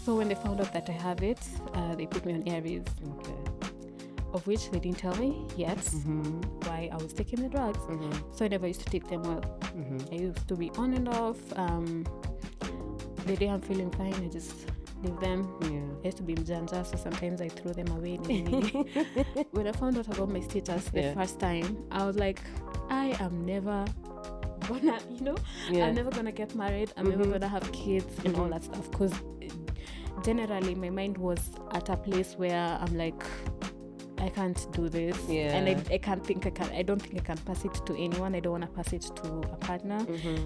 So when they found out that I have it, they put me on ARVs. Okay. Of which they didn't tell me yet why I was taking the drugs. So I never used to take them well. I used to be on and off. The day I'm feeling fine, I just leave them. I used to be mjanja, so sometimes I throw them away. When I found out about my status the first time, I was like, I am never gonna, I'm never gonna get married. I'm never gonna have kids and all that stuff. Because generally my mind was at a place where I'm like, I can't do this, and I don't think I can pass it to anyone. I don't want to pass it to a partner.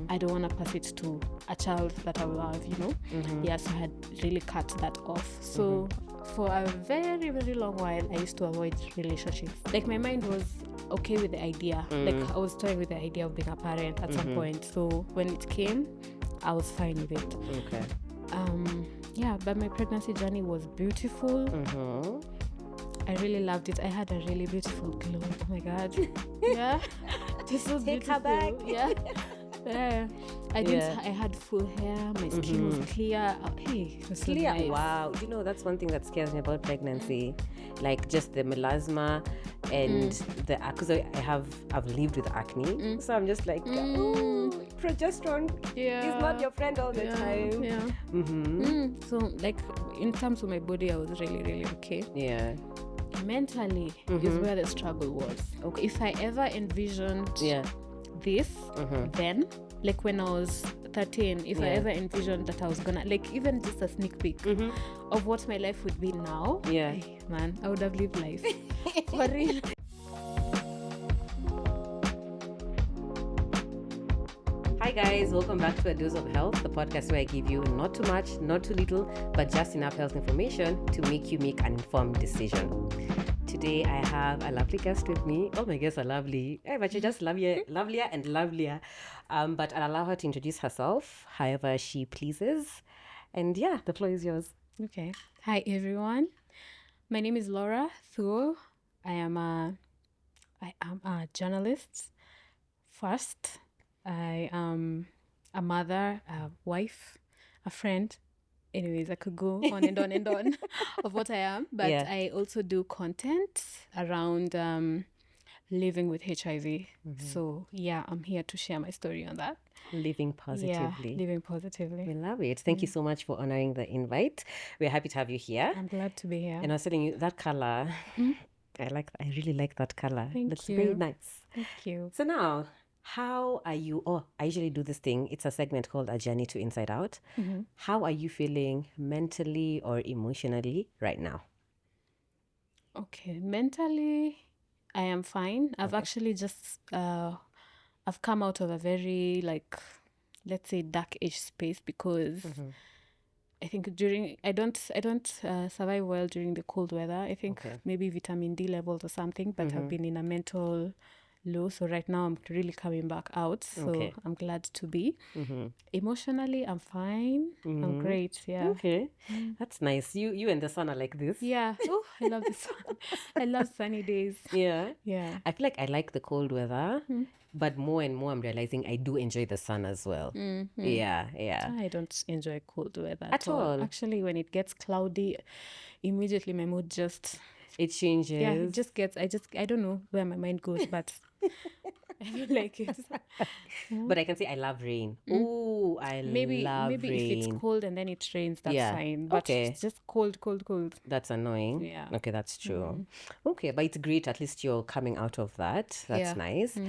I don't want to pass it to a child that I will have, so I had really cut that off. So for a very, very long while, I used to avoid relationships. Like, my mind was okay with the idea. Like, I was toying with the idea of being a parent at some point. So when it came, I was fine with it. Okay. But my pregnancy journey was beautiful. I really loved it. I had a really beautiful glow. Oh my God. Yeah. This was Take beautiful. her back. Yeah. I had full hair. My skin was clear. Hey, it was so Clear. nice. Wow. That's one thing that scares me about pregnancy. Like, just the melasma and because I've lived with acne. So I'm just like, progesterone is not your friend all the time. So, like, in terms of my body, I was really, really okay. Yeah. Mentally is where the struggle was. Okay. If I ever envisioned this then, like when I was 13, if I ever envisioned that I was gonna, like, even just a sneak peek of what my life would be now, hey, man, I would have lived life. For real. Hi guys, welcome back to A Dose of Health, the podcast where I give you not too much, not too little, but just enough health information to make you make an informed decision. Today I have a lovely guest with me. Oh, my guests are lovely. But you're just lovelier and lovelier. But I'll allow her to introduce herself however she pleases. And the floor is yours. Okay. Hi everyone. My name is Laura Thuo. I am a journalist first. I am a mother, a wife, a friend. Anyways, I could go on and on and on of what I am. But I also do content around living with HIV. So, I'm here to share my story on that. Living positively. Yeah, living positively. We love it. Thank you so much for honoring the invite. We're happy to have you here. I'm glad to be here. And I was telling you, that color, I really like that color. Thank you. Very nice. Thank you. So now, how are you? I usually do this thing. It's a segment called A Journey to Inside Out. How are you feeling mentally or emotionally right now? Okay, mentally, I am fine. I've actually just, I've come out of a very, like, let's say, dark-ish space because I think I don't survive well during the cold weather. I think maybe vitamin D levels or something, but I've been in a mental low. So right now I'm really coming back out. So I'm glad to be. Emotionally, I'm fine. I'm great. Yeah. Okay. That's nice. You and the sun are like this. Yeah. Oh, I love the sun. I love sunny days. Yeah. Yeah. I feel like I like the cold weather, but more and more I'm realizing I do enjoy the sun as well. Yeah. I don't enjoy cold weather at all. Actually, when it gets cloudy, immediately my mood just... It changes. Yeah, it just gets... I don't know where my mind goes, but I don't like it. But I can say I love rain. Oh, I love rain. Maybe if it's cold and then it rains, that's fine. But it's just cold. That's annoying. Yeah. Okay, that's true. Okay, but it's great. At least you're coming out of that. That's nice.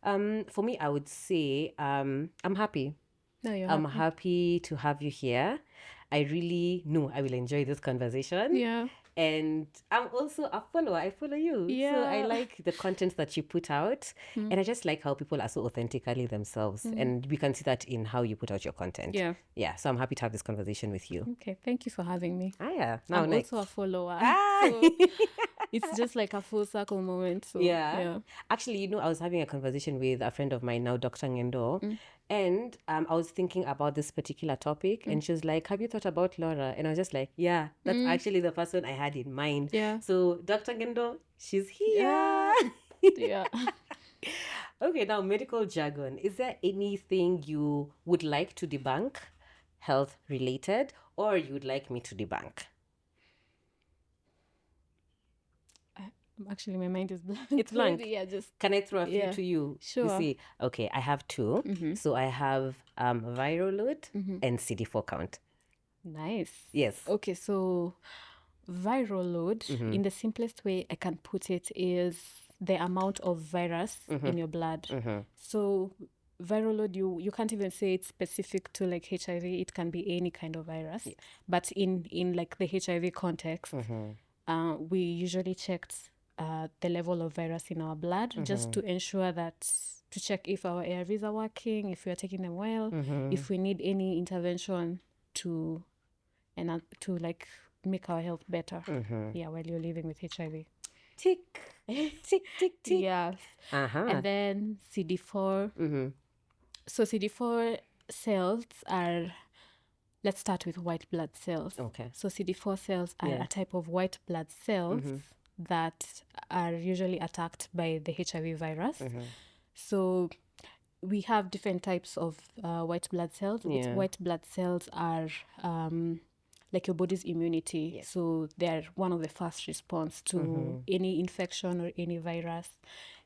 For me, I would say I'm happy. No, I'm happy to have you here. I really know I will enjoy this conversation. Yeah. And I'm also a follower. I follow you. Yeah. So I like the content that you put out. And I just like how people are so authentically themselves. And we can see that in how you put out your content. Yeah. Yeah. So I'm happy to have this conversation with you. Okay. Thank you for having me. Yeah. I'm also a follower. So it's just like a full circle moment. So, yeah. Actually, I was having a conversation with a friend of mine now, Dr. Ngendo. And I was thinking about this particular topic, and she was like, have you thought about Laura? And I was just like, yeah, that's actually the person I had in mind. Yeah. So Dr. Ngendo, she's here. Yeah. Okay, now medical jargon. Is there anything you would like to debunk, health related, or you would like me to debunk? Actually, my mind is blank. It's blank. Maybe, yeah, just Can I throw a few to you? Sure. You see, okay, I have two. So I have viral load and CD4 count. nice. Yes. Okay, so viral load, in the simplest way I can put it, is the amount of virus in your blood. So viral load, you can't even say it's specific to like HIV. It can be any kind of virus. But in like the HIV context, we usually checked the level of virus in our blood just to ensure that, to check if our ARVs are working, if we are taking them well, if we need any intervention to like make our health better. Yeah, while you're living with HIV. Tick, tick, tick, tick. Yeah. And then CD4. So CD4 cells are, let's start with white blood cells. Okay. So CD4 cells are a type of white blood cells that are usually attacked by the HIV virus. So we have different types of white blood cells. White blood cells are like your body's immunity. So they're one of the first response to any infection or any virus.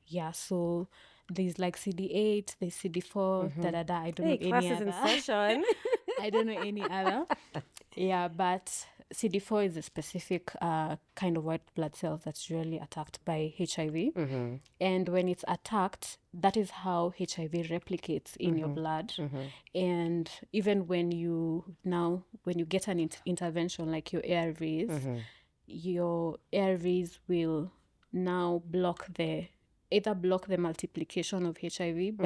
Yeah, so there's like CD8, there's CD4, I don't know any classes other. in session. I don't know any other. Yeah, but CD4 is a specific kind of white blood cell that's usually attacked by HIV. And when it's attacked, that is how HIV replicates in your blood. And even when you get an intervention like your ARVs will now either block the multiplication of HIV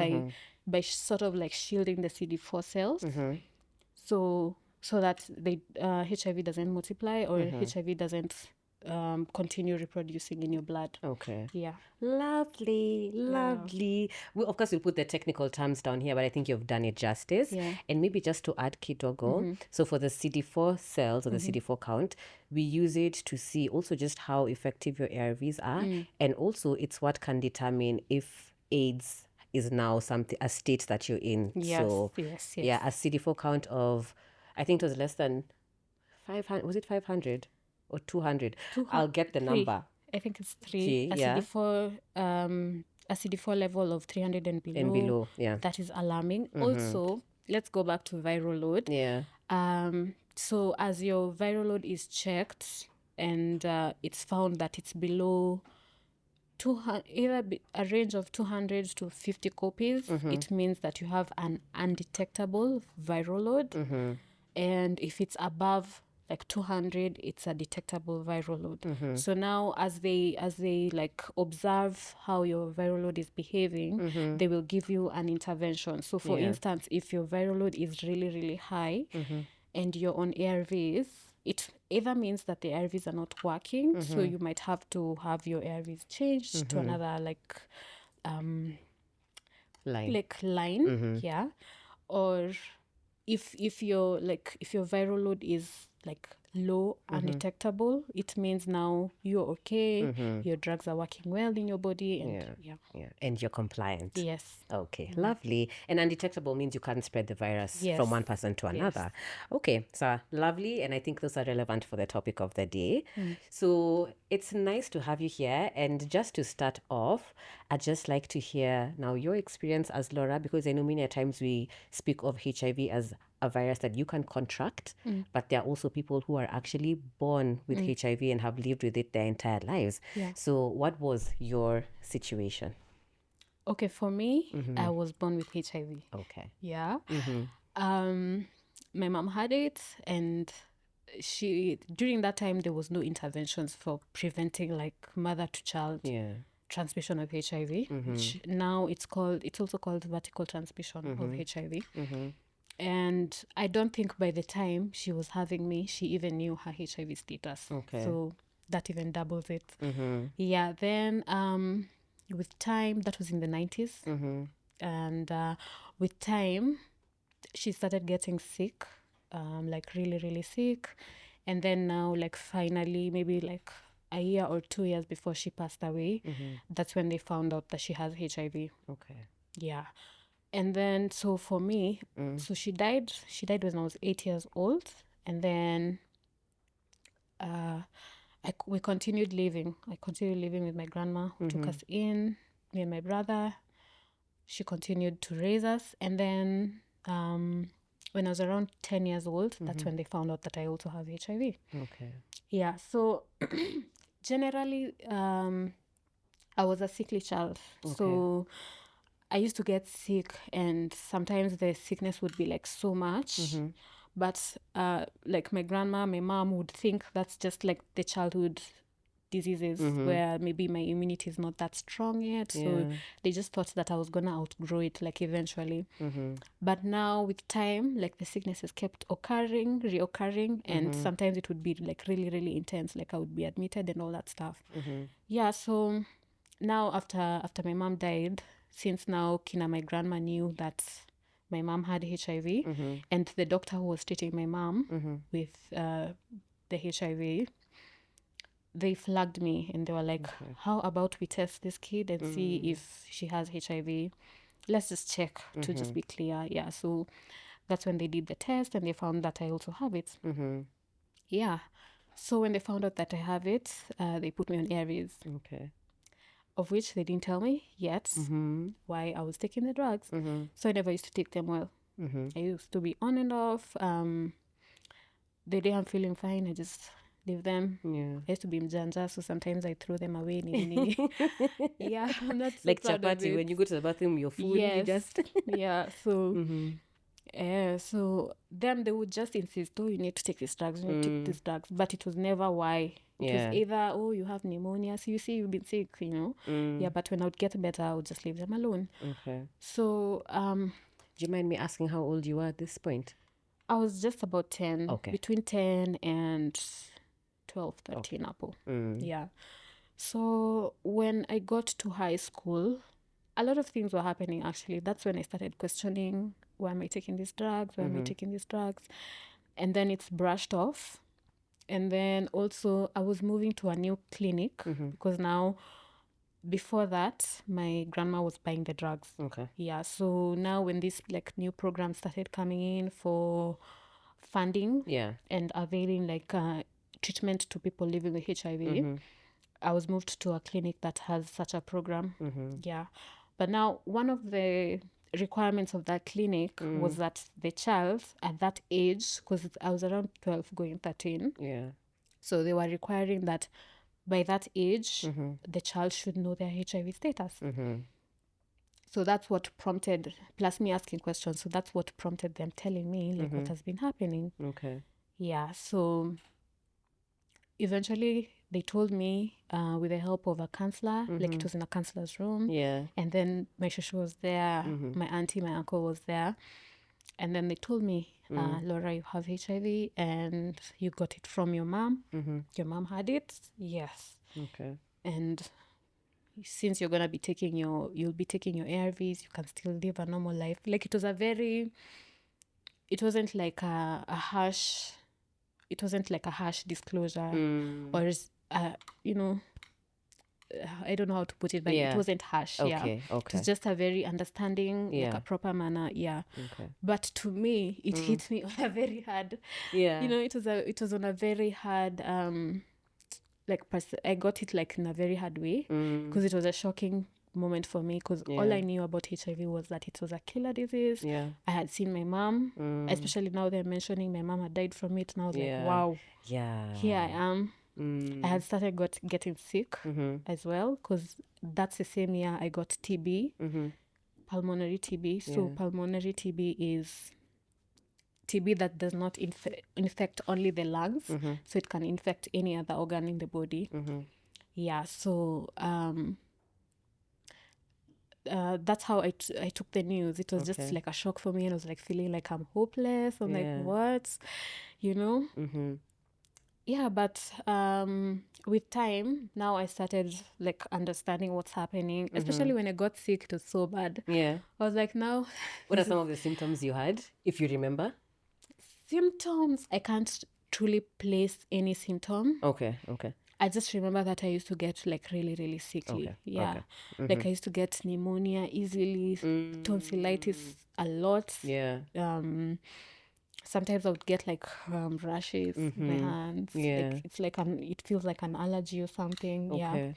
by sort of like shielding the CD4 cells. So that the HIV doesn't multiply or HIV doesn't continue reproducing in your blood. Okay. Yeah. Lovely. Well, of course, we'll put the technical terms down here, but I think you've done it justice. Yeah. And maybe just to add, Kidogo, so for the CD4 cells or the CD4 count, we use it to see also just how effective your ARVs are. And also it's what can determine if AIDS is now a state that you're in. Yes, So, yes. yeah, a CD4 count of, I think it was less than 500. Was it 500 or 200? I'll get the number. I think it's 3. A CD4 level of 300 and below. Yeah. That is alarming. Also, let's go back to viral load. Yeah. So as your viral load is checked and it's found that it's below 200, either a range of 200 to 50 copies, it means that you have an undetectable viral load. And if it's above like 200, it's a detectable viral load. So now as they like observe how your viral load is behaving, they will give you an intervention. So for instance, if your viral load is really, really high and you're on ARVs, it either means that the ARVs are not working, so you might have to have your ARVs changed to another line. Yeah. Or if your viral load is like low, undetectable, it means now you're okay, your drugs are working well in your body, and and you're compliant. Yes. Okay, lovely. And undetectable means you can't spread the virus from one person to another. Okay, so lovely, and I think those are relevant for the topic of the day. So it's nice to have you here, and just to start off, I'd just like to hear now your experience as Laura, because I know many times we speak of HIV as a virus that you can contract, but there are also people who are actually born with HIV and have lived with it their entire lives. So what was your situation? Okay, for me, I was born with HIV. Okay. Yeah. My mom had it, and during that time there was no interventions for preventing like mother to child transmission of HIV, which now it's also called vertical transmission of HIV. And I don't think by the time she was having me, she even knew her HIV status. Okay. So that even doubles it. Yeah, then with time, that was in the 90s. And with time, she started getting sick, like really, really sick. And then now, like finally, maybe like a year or 2 years before she passed away, that's when they found out that she has HIV. Okay. Yeah. And then, so for me, so she died when I was 8 years old. And then we continued living. I continued living with my grandma who took us in, me and my brother. She continued to raise us. And then when I was around 10 years old, that's when they found out that I also have HIV. Okay. Yeah, so generally, I was a sickly child. Okay. So I used to get sick, and sometimes the sickness would be like so much. But like my grandma, my mom would think that's just like the childhood diseases where maybe my immunity is not that strong yet. So they just thought that I was going to outgrow it like eventually. But now with time, like the sicknesses kept reoccurring, and sometimes it would be like really, really intense. Like I would be admitted and all that stuff. Yeah, so now after my mom died, since now my grandma knew that my mom had HIV, and the doctor who was treating my mom with the HIV, they flagged me and they were like, how about we test this kid and see if she has HIV? Let's just check to just be clear. Yeah, so that's when they did the test and they found that I also have it. Yeah, so when they found out that I have it, they put me on ARVs. Okay. Of which they didn't tell me yet why I was taking the drugs. So I never used to take them well. I used to be on and off. The day I'm feeling fine, I just leave them. Yeah. I used to be mjanja, so sometimes I throw them away. Yeah, I'm not so like proud of chapati, it. when you go to the bathroom, your food, Yes. you just... Yeah, so... so them, they would just insist, oh, you need to take these drugs, you need to take these drugs. But it was never why. It was either, oh, you have pneumonia, so you see you've been sick, Yeah, but when I would get better, I would just leave them alone. Okay. So do you mind me asking how old you were at this point? I was just about 10. Okay. Between 10 and 12, 13 apple. Yeah. So when I got to high school, a lot of things were happening, actually. That's when I started questioning, why am I taking these drugs? Why am I taking these drugs? And then it's brushed off. And then also I was moving to a new clinic because now, before that, my grandma was buying the drugs. Okay. Yeah, so now when this like new program started coming in for funding and availing like treatment to people living with HIV, I was moved to a clinic that has such a program. Yeah. But now one of the requirements of that clinic was that the child at that age, because I was around 12 going 13. Yeah. So they were requiring that by that age, the child should know their HIV status. So that's what prompted, plus me asking questions, so that's what prompted them telling me like what has been happening. Okay. Yeah, so eventually they told me with the help of a counselor, like it was in a counselor's room. Yeah. And then my shushu was there, my auntie, my uncle was there. And then they told me, Laura, you have HIV and you got it from your mom. Your mom had it? Yes. Okay. And since you'll be taking your ARVs, you can still live a normal life. Like it wasn't like a harsh disclosure or I don't know how to put it, but it wasn't harsh. Okay. It was just a very understanding, like a proper manner. Okay. But to me, it hit me on a very hard. It was on a very hard. I got it like in a very hard way because it was a shocking moment for me because all I knew about HIV was that it was a killer disease. I had seen my mom, especially now they're mentioning my mom had died from it. And I was like, wow, here I am. I had started getting sick as well because that's the same year I got TB, pulmonary TB. So pulmonary TB is TB that does not infect only the lungs, so it can infect any other organ in the body. Yeah, so that's how I took the news. It was just like a shock for me, and I was like feeling like I'm hopeless. I'm like, what? Yeah, but with time, now I started like understanding what's happening, especially when I got sick. It was so bad. Yeah. I was like, now... What are some of the symptoms you had, if you remember? Symptoms, I can't truly place any symptom. Okay. I just remember that I used to get like really, really sickly. Okay. Yeah. Okay. Like I used to get pneumonia easily, tonsillitis a lot. Yeah. sometimes I would get like rashes in my hands. Yeah. Like it's like it feels like an allergy or something. Okay.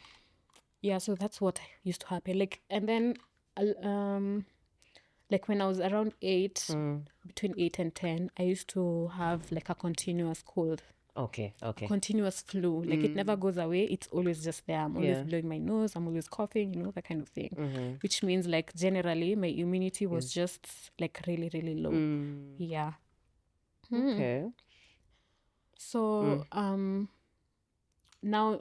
Yeah. So that's what used to happen. Like, and then like when I was around 8, between 8 and 10, I used to have like a continuous cold. Okay. Continuous flu. Like it never goes away. It's always just there. I'm always Yeah. blowing my nose. I'm always coughing, that kind of thing. Which means like generally my immunity was just like really, really low. Yeah. Okay. So now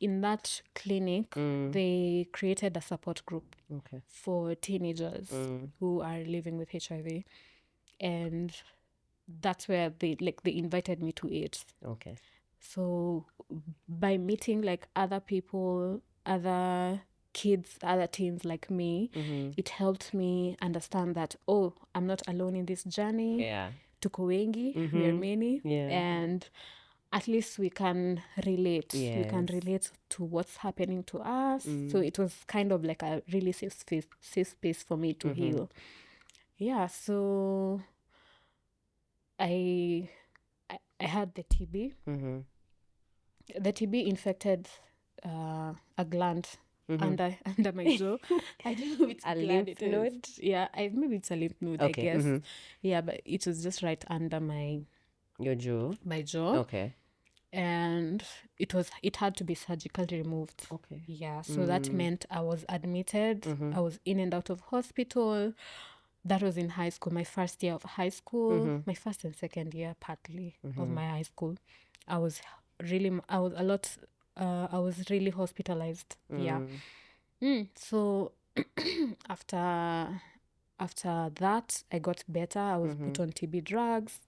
in that clinic, they created a support group for teenagers who are living with HIV. And that's where they invited me to it. Okay. So by meeting like other people, other kids, other teens like me, it helped me understand that, I'm not alone in this journey. Yeah. Tuko wengi, we are many. Yeah. And at least we can relate. Yes. We can relate to what's happening to us. So it was kind of like a really safe space for me to heal. Yeah, so I had the TB. The TB infected a gland under my jaw. I don't know which A gland lymph it is. node? Yeah, maybe it's a lymph node, Okay. I guess. Yeah, but it was just right under Your jaw? my jaw. Okay. And it had to be surgically removed. Okay. Yeah, so that meant I was admitted. I was in and out of hospital. That was in high school, my first year of high school, my first and second year partly of my high school. I was really hospitalized. Yeah. So after that, I got better. I was put on TB drugs,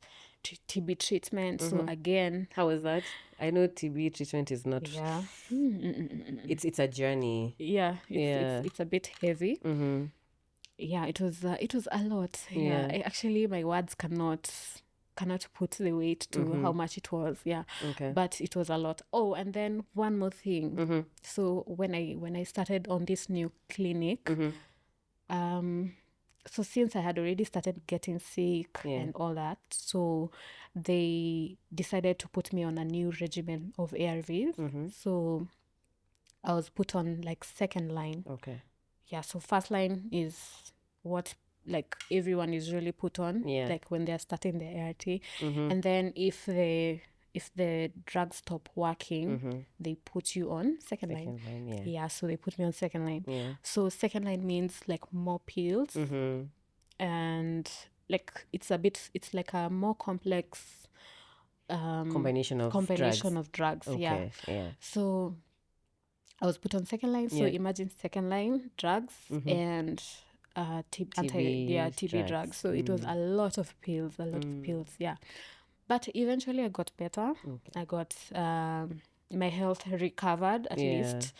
TB treatment. So again, how was that? I know TB treatment is not. Yeah. It's a journey. Yeah. It's a bit heavy. Yeah, it was a lot. Yeah. Actually, my words cannot put the weight to how much it was. Yeah. Okay. But it was a lot. Oh, and then one more thing. So when I started on this new clinic, so since I had already started getting sick and all that, so they decided to put me on a new regimen of ARVs. So I was put on like second line. Okay. Yeah, so first line is what like everyone is really put on, like when they're starting the ART. And then if the drugs stop working, they put you on second line. Yeah, so they put me on second line. So second line means like more pills. And like it's like a more complex combination of drugs. Okay. Yeah. So I was put on second line. So imagine second line drugs and TB drugs. So it was a lot of pills, yeah. But eventually I got better. I got my health recovered at least,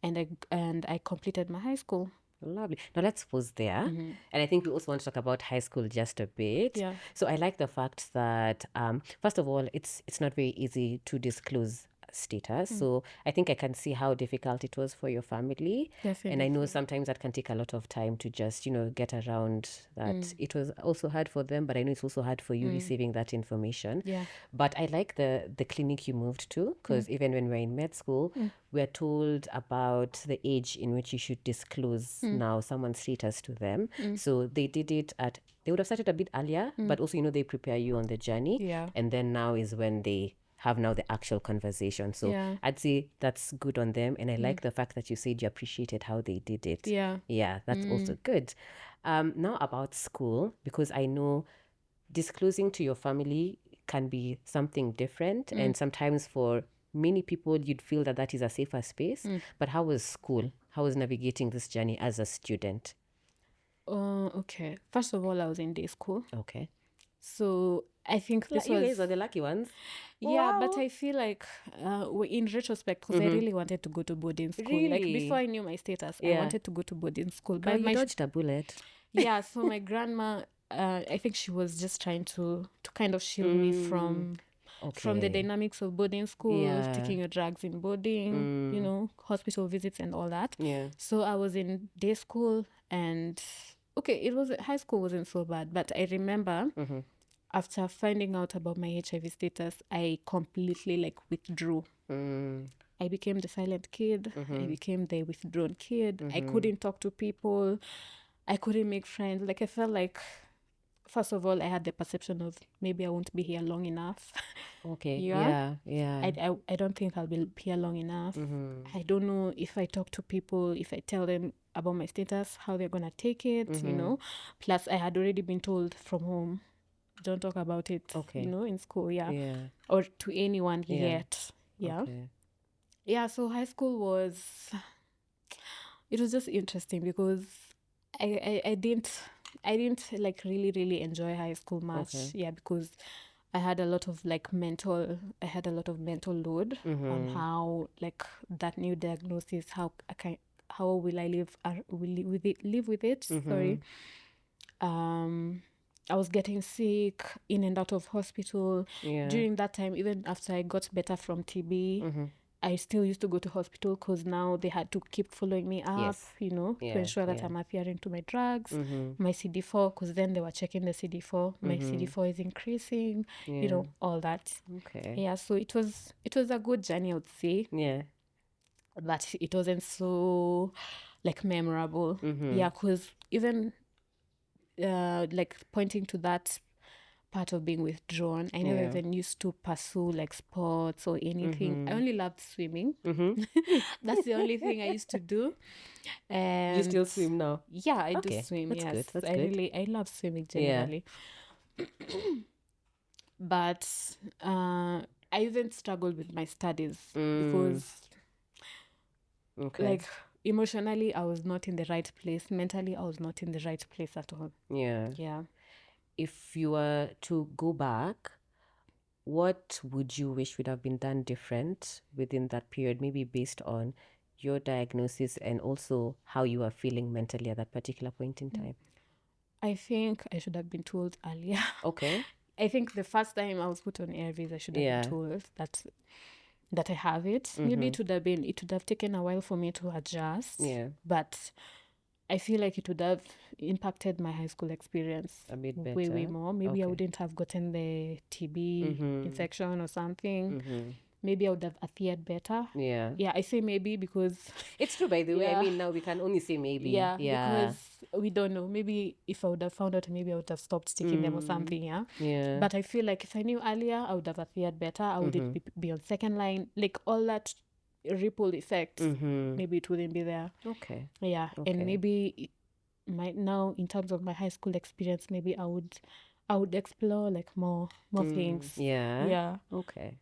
and I completed my high school. Lovely. Now let's pause there. And I think we also want to talk about high school just a bit. Yeah. So I like the fact that, first of all, it's not very easy to disclose status. So I think I can see how difficult it was for your family. Definitely. And I know sometimes that can take a lot of time to just, get around that. It was also hard for them, but I know it's also hard for you receiving that information. Yeah. But I like the clinic you moved to, because even when we're in med school, we're told about the age in which you should disclose now someone's status to them. So they did it they would have started a bit earlier, but also, they prepare you on the journey. Yeah. And then now is when they have now the actual conversation. So I'd say that's good on them. And I like the fact that you said you appreciated how they did it. Yeah, that's also good. Now about school, because I know disclosing to your family can be something different. And sometimes for many people, you'd feel that is a safer space. But how was school? How was navigating this journey as a student? Okay. First of all, I was in day school. Okay. So I think this you guys are the lucky ones. Yeah, Wow. but I feel like in retrospect, because I really wanted to go to boarding school. Really? Like before I knew my status, I wanted to go to boarding school. Girl, you dodged a bullet. Yeah, so my grandma, I think she was just trying to kind of shield me from the dynamics of boarding school, taking your drugs in boarding, hospital visits and all that. Yeah. So I was in day school, and high school wasn't so bad, but I remember after finding out about my HIV status, I completely like withdrew. I became the silent kid. I became the withdrawn kid. I couldn't talk to people. I couldn't make friends. Like, I felt like, first of all, I had the perception of maybe I won't be here long enough. Okay. Yeah. Yeah. I don't think I'll be here long enough. I don't know if I talk to people, if I tell them about my status, how they're gonna take it, you know. Plus, I had already been told from home, don't talk about it, Okay. you know, in school, Yeah. or to anyone yet. Okay. Yeah, so high school was just interesting because I didn't like really enjoy high school much. Okay. Yeah, because I had a lot of mental load on how like that new diagnosis, how will I live with it. Sorry. I was getting sick, in and out of hospital. During that time, even after I got better from TB, I still used to go to hospital because now they had to keep following me up, you know, to ensure that I'm adhering to my drugs, my CD4, because then they were checking the CD4. My CD4 is increasing, you know, all that. Okay. Yeah, so it was a good journey, I would say. Yeah. But it wasn't so like memorable. Yeah, because even like pointing to that part of being withdrawn, I never even used to pursue like sports or anything. I only loved swimming. That's the only thing I used to do. And you still swim now? Yeah, I do Okay, swim. that's Yes, good. That's I good. I love swimming generally. But I even struggled with my studies because like emotionally I was not in the right place. Mentally I was not in the right place at all. Yeah. If you were to go back, what would you wish would have been done different within that period, maybe based on your diagnosis and also how you are feeling mentally at that particular point in time? I think I should have been told earlier. Okay. I think the first time I was put on ARVs, I should have been told that I have it. Maybe it would have taken a while for me to adjust. Yeah. But I feel like it would have impacted my high school experience A bit way better. more. Maybe I wouldn't have gotten the TB infection or something. Maybe I would have adhered better. Yeah. Yeah, I say maybe because It's true, by the way. I mean, now we can only say maybe. yeah, because we don't know. Maybe if I would have found out, maybe I would have stopped taking them or something. Yeah. But I feel like if I knew earlier, I would have adhered better. I would be on second line. Like all that ripple effect, maybe it wouldn't be there. Okay. Yeah. And maybe now in terms of my high school experience, maybe I would explore like more things. Yeah. Okay.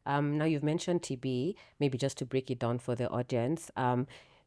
Now you've mentioned TB. Maybe just to break it down for the audience.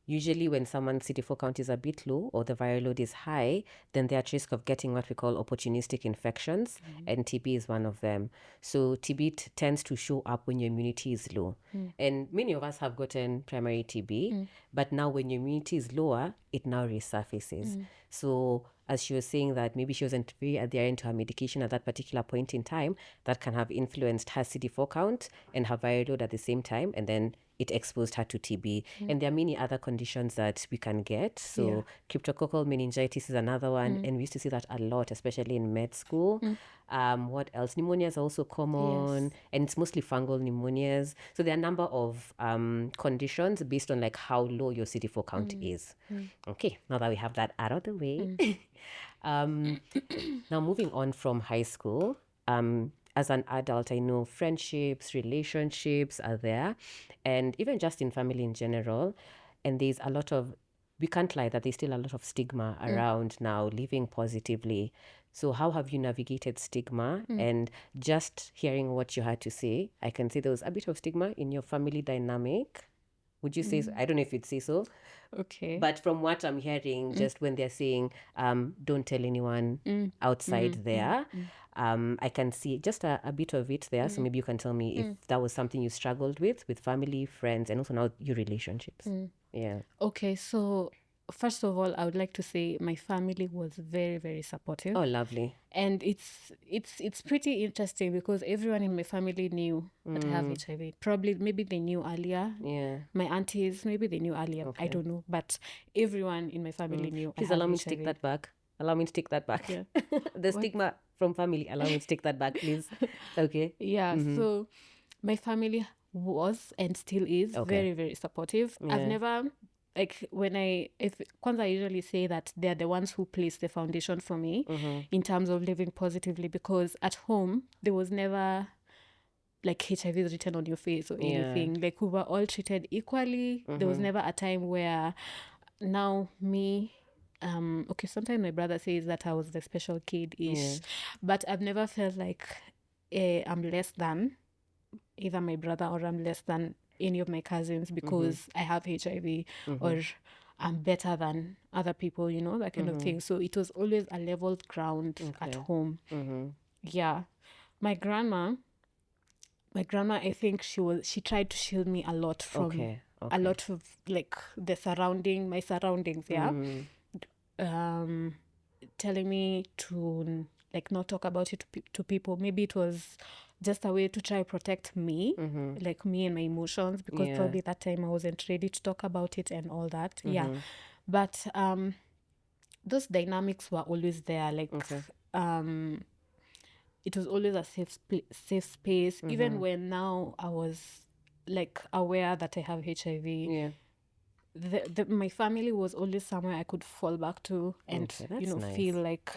Usually when someone's CD4 count is a bit low or the viral load is high, then they're at risk of getting what we call opportunistic infections, and TB is one of them. So TB tends to show up when your immunity is low. And many of us have gotten primary TB, but now when your immunity is lower, it now resurfaces. So as she was saying that maybe she wasn't very adherent to her medication at that particular point in time, that can have influenced her CD4 count and her viral load at the same time, and then it exposed her to TB. And there are many other conditions that we can get. So cryptococcal meningitis is another one, and we used to see that a lot, especially in med school. What else? Pneumonias are also common, and it's mostly fungal pneumonias. So there are a number of conditions based on like how low your CD4 count is. Okay, now that we have that out of the way, now moving on from high school, as an adult, I know friendships, relationships are there, and even just in family in general. And there's a lot of, we can't lie that there's still a lot of stigma around now, living positively. So how have you navigated stigma? And just hearing what you had to say, I can say there was a bit of stigma in your family dynamic. Would you say so? I don't know if you'd say so. Okay. But from what I'm hearing, just when they're saying, don't tell anyone outside there, I can see just a bit of it there. So maybe you can tell me if that was something you struggled with family, friends, and also now your relationships. Yeah. Okay, so first of all, I would like to say my family was very, very supportive. Oh, lovely. And it's pretty interesting because everyone in my family knew that I have HIV. Probably, maybe they knew earlier. Yeah. My aunties, maybe they knew earlier. I don't know. But everyone in my family knew Please I have allow me HIV. to take that back. Allow me to take that back. Yeah. The stigma from family. Allow me to take that back, please. Okay. Yeah. So my family was and still is very, very supportive. I've never, like, Kwanzaa, I usually say that they're the ones who place the foundation for me in terms of living positively, because at home there was never like HIV is written on your face or anything. Like, we were all treated equally. There was never a time where now me, okay, sometimes my brother says that I was the special kid-ish, but I've never felt like I'm less than either my brother or I'm less than any of my cousins because I have HIV or I'm better than other people, that kind of thing. So it was always a leveled ground at home. Yeah. My grandma, I think she tried to shield me a lot from a lot of like my surroundings, telling me to like not talk about it to people. Maybe it was just a way to try to protect me, like me and my emotions, because probably that time I wasn't ready to talk about it and all that. But those dynamics were always there, like it was always a safe space. Even when now I was like aware that I have HIV, my family was always somewhere I could fall back to and nice. feel like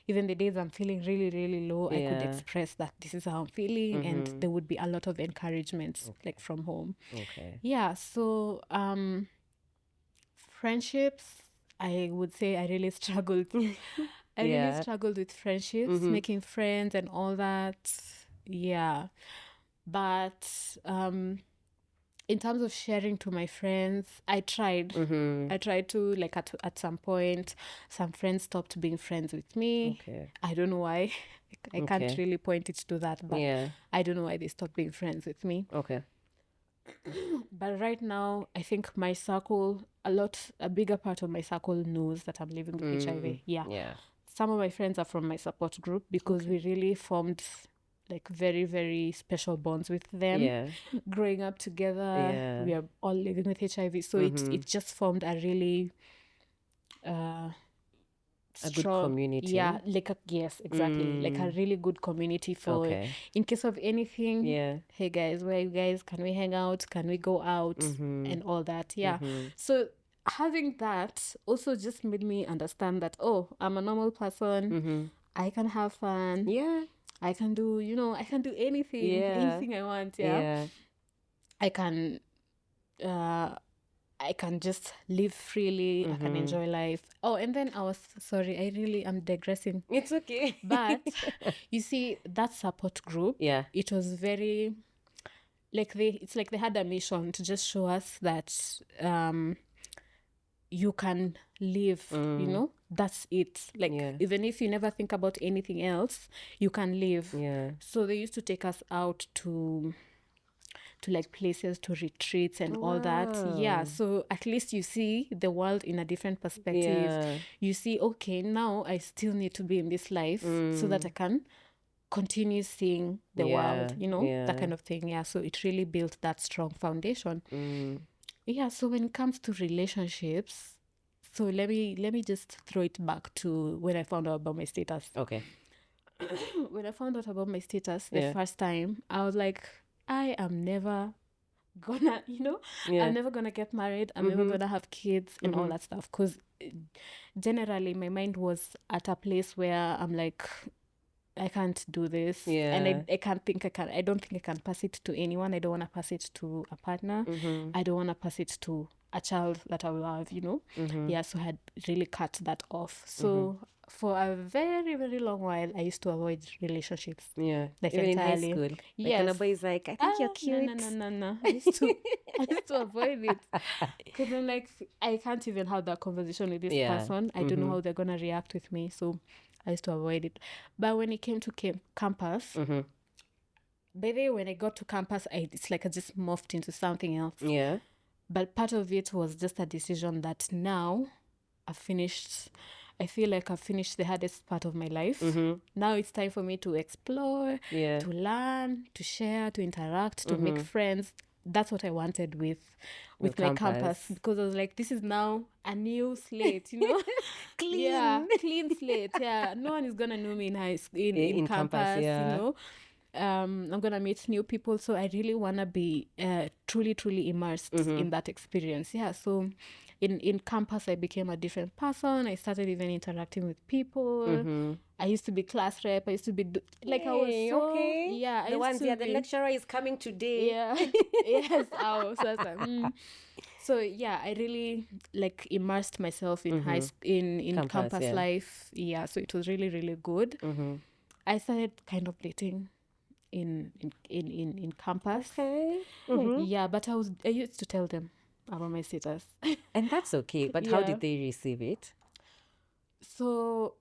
even the days I'm feeling really, really low, I could express that this is how I'm feeling, and there would be a lot of encouragement like from home. So friendships, I would say I really struggled. I really struggled with friendships, making friends and all that. But in terms of sharing to my friends, I tried. I tried to, like, at some point, some friends stopped being friends with me. I don't know why. I can't really point it to that, but I don't know why they stopped being friends with me. But right now, I think my circle, a bigger part of my circle knows that I'm living with HIV. Some of my friends are from my support group because we really formed like very, very special bonds with them. Growing up together, we are all living with HIV. So it just formed a really a good community. Yes, exactly. Like a really good community for in case of anything. Hey guys, where are you guys? Can we hang out? Can we go out? And all that. So having that also just made me understand that, I'm a normal person. I can have fun. I can do, anything I want. I can just live freely. I can enjoy life. And then I'm digressing. It's okay. But you see, that support group, it was very, like, it's like they had a mission to just show us that you can live, that's it. Like, even if you never think about anything else, you can live. So they used to take us out to like places, to retreats and all that. So at least you see the world in a different perspective. You see, okay, now I still need to be in this life so that I can continue seeing the world, that kind of thing. So it really built that strong foundation. So when it comes to relationships, so let me just throw it back to when I found out about my status. When I found out about my status the first time, I was like, I am never gonna, I'm never gonna get married. I'm never gonna have kids and all that stuff. Because generally my mind was at a place where I'm like, I can't do this. And I don't think I can pass it to anyone. I don't want to pass it to a partner. I don't want to pass it to a child that I will have, so I had really cut that off. So for a very, very long while, I used to avoid relationships. Like, even entirely. in high school. Yes. Like, boy is like, I think you're cute. No. I used to avoid it. Because I'm like, I can't even have that conversation with this person. I don't know how they're going to react with me. So I used to avoid it. But when it came to campus, by the way, when I got to campus, it's like I just morphed into something else. But part of it was just a decision that now I've finished. I feel like I've finished the hardest part of my life. Now it's time for me to explore, to learn, to share, to interact, to make friends that's what I wanted with Your my campus, because I was like, this is now a new slate, Clean. Yeah, clean slate. Yeah, no one is gonna know me in in campus, yeah. I'm gonna meet new people, so I really wanna be truly immersed in that experience. Yeah, so in campus I became a different person. I started even interacting with people. I used to be class rep. I used to be I was so yeah. I The used ones, to the be, lecturer is coming today. yeah. Yes. So yeah, I really like immersed myself in in campus life. Yeah, so it was really good. I started kind of dating in campus. Okay. Yeah, but I used to tell them about my status. And that's okay. But how did they receive it? So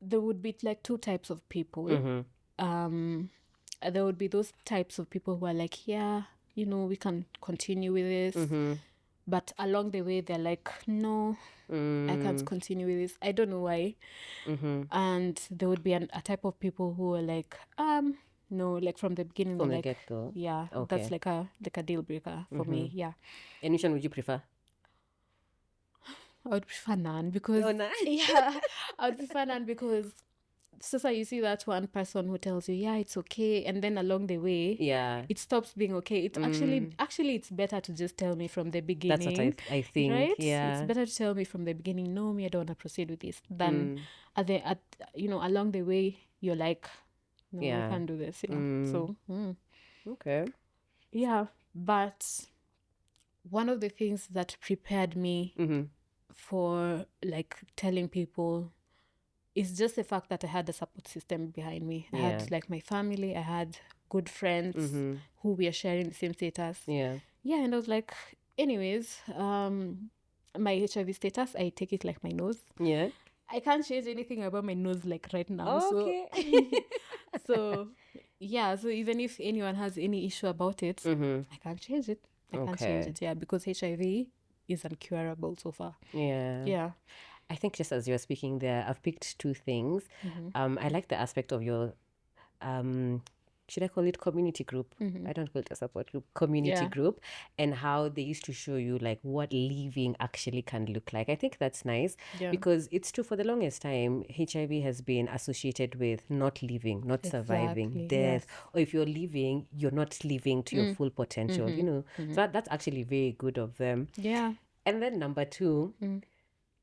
there would be like two types of people. There would be those types of people who are like, yeah, we can continue with this. But along the way, they're like, no, I can't continue with this. I don't know why. And there would be a type of people who are like, no, like from the beginning, From they're the like, get-go. yeah, that's like a deal breaker for me. Yeah. And which one would you prefer? I would prefer none because none? yeah, I would prefer none because so you see that one person who tells you, yeah, it's okay, and then along the way, it stops being okay. It actually it's better to just tell me from the beginning. That's what I think, right? Yeah. It's better to tell me from the beginning, no, me, I don't want to proceed with this, than along the way you're like, no, I can't do this. Yeah. So okay. Yeah, but one of the things that prepared me for like telling people is just the fact that I had a support system behind me. I had like my family, I had good friends who were sharing the same status. Yeah, and I was like, anyways, my HIV status, I take it like my nose. Yeah. I can't change anything about my nose like right now. Okay. So so even if anyone has any issue about it, I can't change it. I can't change it. Yeah, because HIV is incurable so far. Yeah. I think just as you're speaking there, I've picked two things. I like the aspect of your, should I call it community group? I don't call it a support group, community group, and how they used to show you like what living actually can look like. I think that's nice because it's true, for the longest time, HIV has been associated with not living, not surviving, death, or if you're living, you're not living to your full potential, So that's actually very good of them. Yeah. And then number two,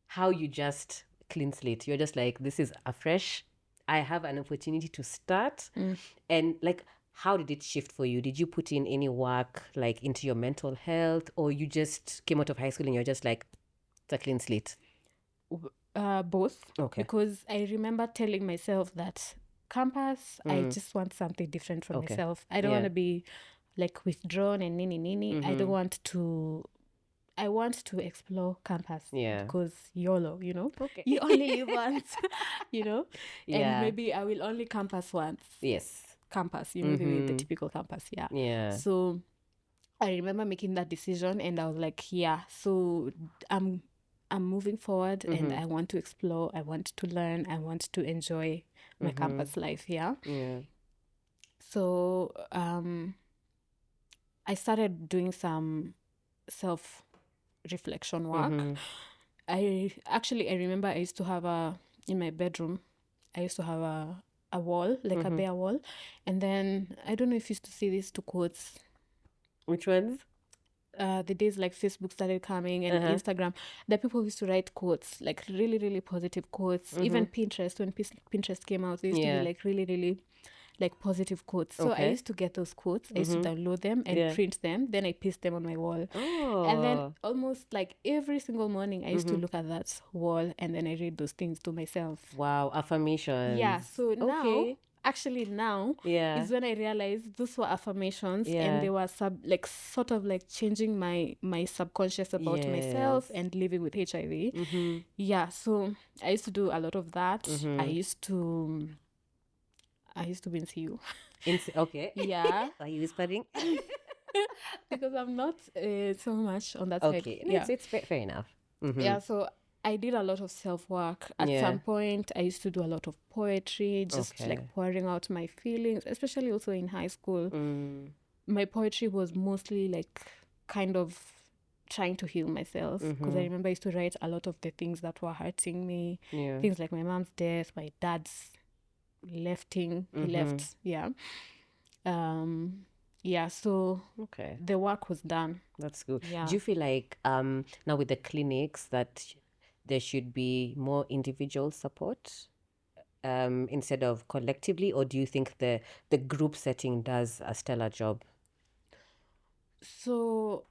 how you just clean slate. You're just like, this is afresh. I have an opportunity to start. And like, how did it shift for you? Did you put in any work like into your mental health, or you just came out of high school and you're just like, it's a clean slate? Both. Okay. Because I remember telling myself that campus, I just want something different from myself. I don't want to be like withdrawn and nini. I want to explore campus because YOLO, Okay. you only live once, and maybe I will only campus once. Yes. Campus, the typical campus. Yeah. So I remember making that decision and I was like, so I'm moving forward and I want to explore, I want to learn, I want to enjoy my campus life. Yeah. So I started doing some self-reflection work. I remember I used to have in my bedroom, I used to have a wall, like a bare wall. And then, I don't know if you used to see these two quotes. Which ones? The days like Facebook started coming and Instagram, the people used to write quotes, like really, really positive quotes. Even Pinterest, when Pinterest came out, they used to be like really, really like positive quotes. So I used to get those quotes. I used to download them and print them. Then I paste them on my wall. And then almost like every single morning, I used to look at that wall and then I read those things to myself. Wow, affirmations. Yeah, so now is when I realized those were affirmations and they were sort of like changing my subconscious about myself and living with HIV. Yeah, so I used to do a lot of that. I used to be in CU. Okay. Yeah. Are you whispering? Because I'm not so much on that side. Okay, it's fair enough. Yeah, so I did a lot of self-work. At some point, I used to do a lot of poetry, just like pouring out my feelings, especially also in high school. my poetry was mostly like kind of trying to heal myself, because I remember I used to write a lot of the things that were hurting me. Yeah. Things like my mom's death, my dad's he left. Yeah. So Okay. the work was done. That's good. Yeah. Do you feel like now with the clinics that there should be more individual support instead of collectively, or do you think the group setting does a stellar job? So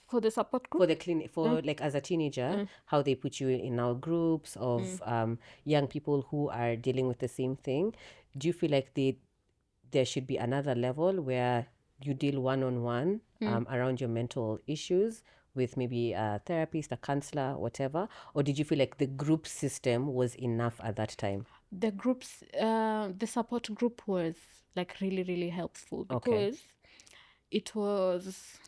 for the support group, For the clinic, for like as a teenager, how they put you in our groups of young people who are dealing with the same thing, do you feel like there should be another level where you deal one-on-one around your mental issues with maybe a therapist, a counselor, whatever? Or did you feel like the group system was enough at that time? the support group was like really, really helpful, Okay. because it was,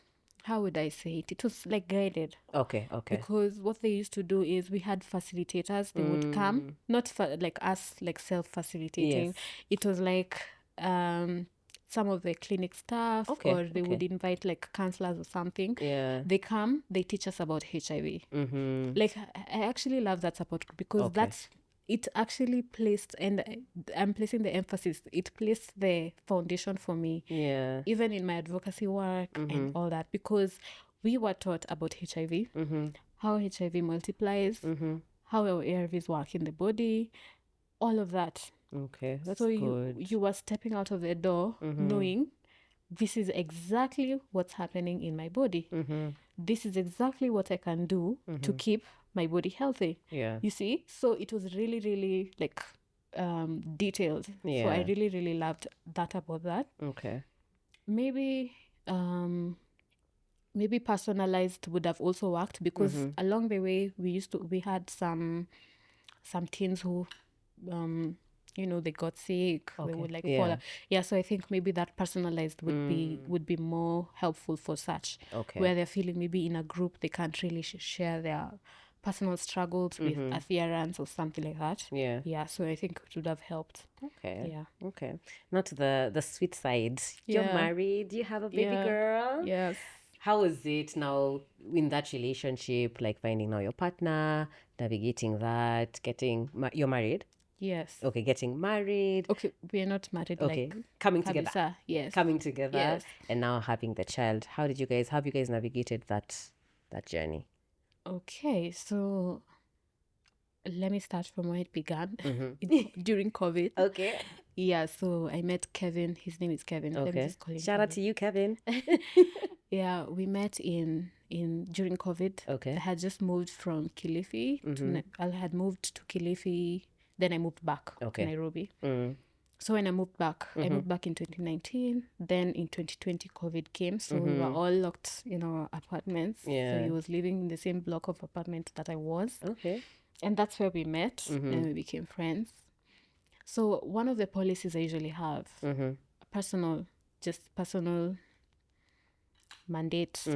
how would I say it? It was like guided. Okay. Because what they used to do is we had facilitators. They would come, not like us, like self-facilitating. Yes. It was like some of the clinic staff, Okay, or they would invite like counselors or something. Yeah. They come, they teach us about HIV. Mm-hmm. Like, I actually love that support group, because Okay. it actually placed, and I'm placing the emphasis, it placed the foundation for me, Yeah. even in my advocacy work and all that, because we were taught about HIV, how HIV multiplies, how our ARVs work in the body, all of that. Okay, that's So good. you were stepping out of the door knowing this is exactly what's happening in my body. This is exactly what I can do to keep my body healthy. Yeah. You see? So it was really, really like detailed. So I Yeah. really, really loved that about that. Okay. Maybe maybe personalized would have also worked, because along the way we had some teens who they got sick. They would like fall. Yeah, so I think maybe that personalized would be more helpful for such, Okay. where they're feeling maybe in a group they can't really share their personal struggles with adherence or something like that. Yeah. So I think it would have helped. Okay. Yeah. Okay. Not the sweet side. You're Yeah. married. You have a baby Yeah. girl. Yes. How is it now in that relationship? Like finding now your partner, navigating that, you're married. Yes. Okay, getting married. Okay, we are not married. Okay, Like coming together. Kabisa. Yes. Coming together. Yes. And now having the child. How have you guys navigated that journey? Okay, so let me start from where it began. During COVID. Okay. Yeah, so I met Kevin. His name is Kevin. Let me Okay. just call him Shout out to you, Kevin. Yeah, we met in during COVID. Okay. I had just moved from Kilifi. I had moved to Kilifi. Then I moved back to Nairobi. So when I moved back in 2019. Then in 2020, COVID came. So we were all locked in our apartments. Yeah. So he was living in the same block of apartments that I was. Okay. And that's where we met and we became friends. So one of the policies I usually have, personal mandate,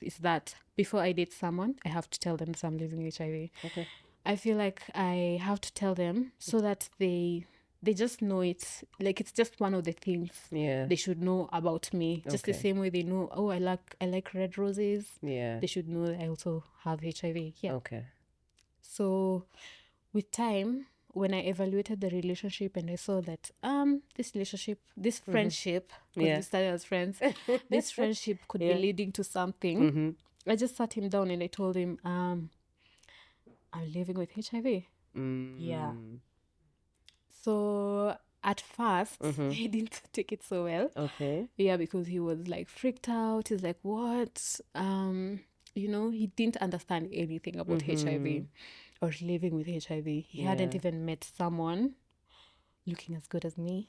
is that before I date someone, I have to tell them that I'm living with HIV. Okay. I feel like I have to tell them so that they just know it's like it's just one of the things they should know about me. Just the same way they know, oh, I like red roses. Yeah. They should know that I also have HIV. Yeah. Okay. So with time, when I evaluated the relationship and I saw that this friendship, because we started as friends, this friendship could be leading to something, I just sat him down and I told him, I'm living with HIV. Yeah. So at first, he didn't take it so well. Okay. Yeah, because he was like freaked out. He's like, what? He didn't understand anything about HIV or living with HIV. He hadn't even met someone looking as good as me.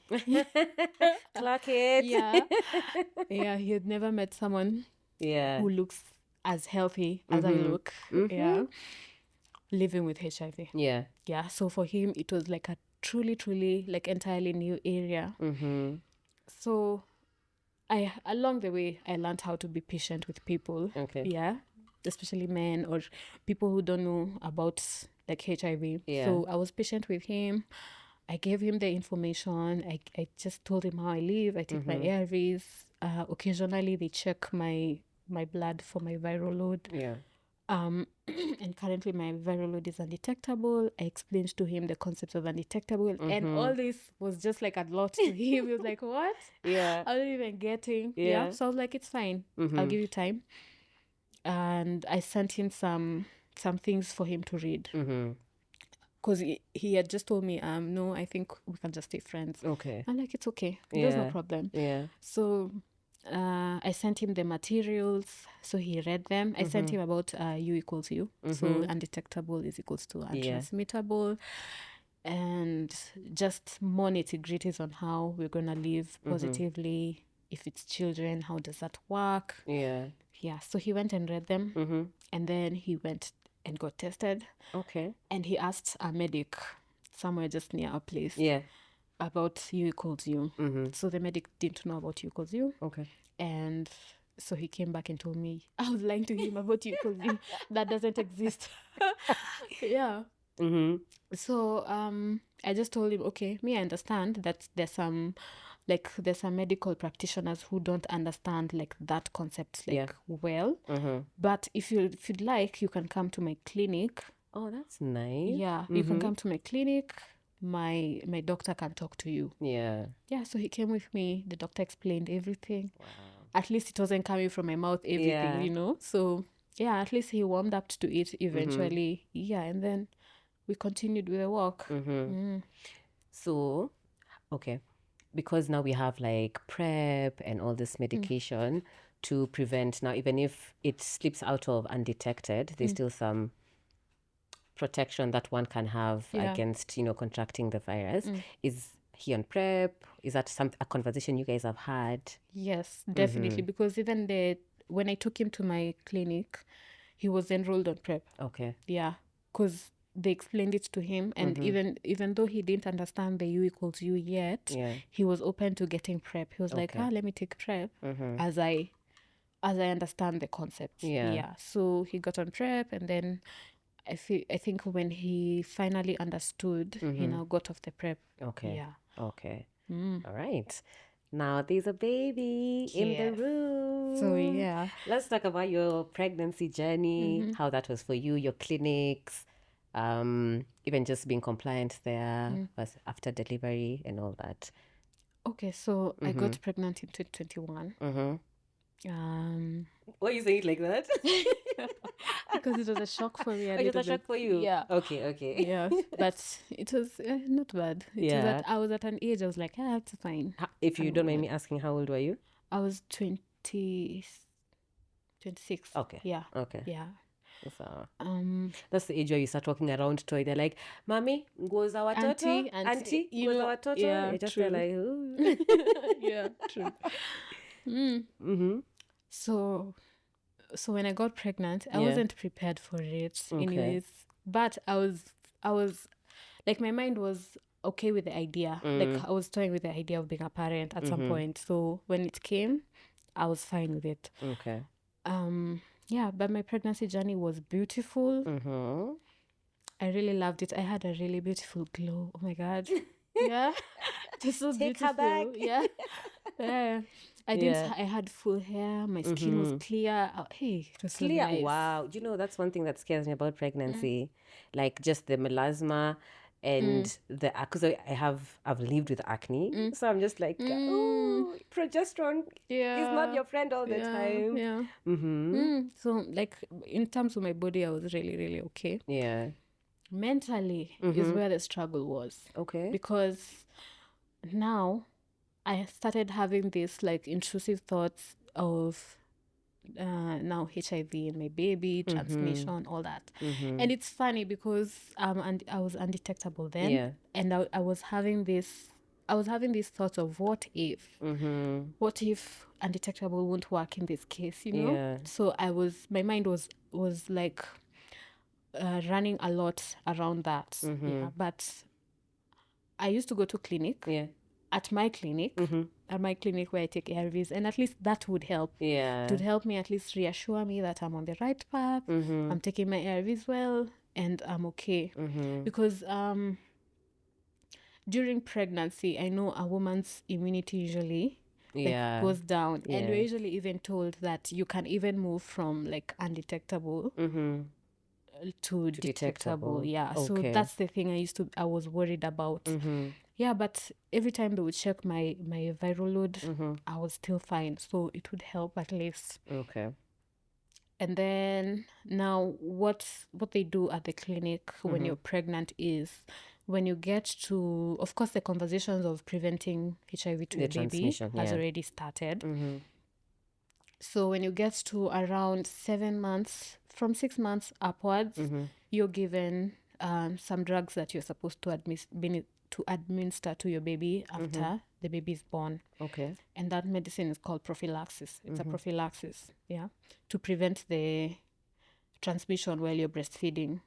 Clock it. Yeah. Yeah, he had never met someone who looks as healthy as I look. Yeah. Living with HIV. Yeah. Yeah. So for him, it was like a truly, truly like entirely new area. So along the way, I learned how to be patient with people. Okay. Yeah. Especially men or people who don't know about like HIV. Yeah. So I was patient with him. I gave him the information. I just told him how I live. I take my ARVs. Occasionally they check my blood for my viral load. Yeah. And currently my viral load is undetectable. I explained to him the concept of undetectable, and all this was just like a lot to him. He was like, what? Yeah. I wasn't even getting. Yeah. So I was like, it's fine. I'll give you time. And I sent him some things for him to read. Because he had just told me, no, I think we can just stay friends. Okay. I'm like, it's okay. There's no problem. Yeah. So I sent him the materials, so he read them. I sent him about U equals U. So undetectable is equals to untransmittable. And just more nitty-gritties on how we're going to live positively. If it's children, how does that work? Yeah. Yeah, so he went and read them. And then he went and got tested. Okay. And he asked a medic somewhere just near our place about U equals U. So the medic didn't know about U equals U. Okay. And so he came back and told me I was lying to him about U equals U. That doesn't exist. Yeah. So I just told him, okay, I understand that there's some medical practitioners who don't understand like that concept well. But if you'd like, you can come to my clinic. Oh, that's nice. Yeah, you can come to my clinic. My doctor can talk to you. Yeah. Yeah, so he came with me. The doctor explained everything. Wow. At least it wasn't coming from my mouth, everything, So yeah, at least he warmed up to it eventually. Yeah, and then we continued with the walk. So, okay, because now we have like PrEP and all this medication to prevent. Now, even if it slips out of undetected, there's still some protection that one can have against, contracting the virus. Is he on PrEP? Is that a conversation you guys have had? Yes, definitely. Because even when I took him to my clinic, he was enrolled on PrEP. Okay. Yeah, because they explained it to him, and even though he didn't understand the U equals U yet, he was open to getting PrEP. He was like, let me take PrEP as I understand the concept. Yeah. So he got on PrEP, and then I think when he finally understood, he now got off the PrEP. Okay. Yeah. Okay. All right. Now there's a baby in the room. So yeah. Let's talk about your pregnancy journey, how that was for you, your clinics, even just being compliant there after delivery and all that. Okay, so I got pregnant in 2021. Why are you saying it like that? Because it was a shock for me. It was a shock for you? Yeah. Okay. Yeah, but it was not bad. It was that I was at an age, I was like, it's fine. If you don't mind me asking, how old were you? I was 26. Okay. Yeah. Okay. Yeah. So, that's the age where you start walking around toy. They're like, "Mommy, goes our toto? Auntie, goes our toto?" Yeah, you're just true. like, ooh. Yeah, true. So when I got pregnant, I wasn't prepared for it, anyways. But I was like, my mind was okay with the idea. Like, I was toying with the idea of being a parent at some point. So when it came, I was fine with it. Okay. Yeah, but my pregnancy journey was beautiful. I really loved it. I had a really beautiful glow. Oh my God. Yeah. It was so Take beautiful. her back. Yeah. Yeah. I had full hair. My skin was clear. Hey, it was Clear. so nice. Wow. That's one thing that scares me about pregnancy. Like just the melasma and because I've lived with acne. So I'm just like, oh, progesterone is not your friend all the time. Yeah. So like, in terms of my body, I was really, really okay. Yeah. Mentally is where the struggle was. Okay. Because now I started having these like intrusive thoughts of now HIV in my baby, transmission, all that. And it's funny because and I was undetectable then, and I was having these thoughts of what if undetectable won't work in this case, So my mind was like running a lot around that. Yeah, but I used to go to clinic. Yeah. At my clinic where I take ARVs, and at least that would help. Yeah. It would help me, at least reassure me that I'm on the right path, I'm taking my ARVs well, and I'm okay. Because during pregnancy, I know a woman's immunity usually goes down. And we're usually even told that you can even move from like undetectable to detectable. Yeah. So that's the thing I was worried about. Yeah, but every time they would check my viral load, I was still fine. So it would help at least. Okay. And then now what they do at the clinic when you're pregnant is when you get to, of course, the conversations of preventing HIV to your baby has already started. So when you get to around 7 months, from 6 months upwards, you're given some drugs that you're supposed to administer to your baby after the baby is born. Okay. And that medicine is called prophylaxis. It's a prophylaxis, to prevent the transmission while you're breastfeeding.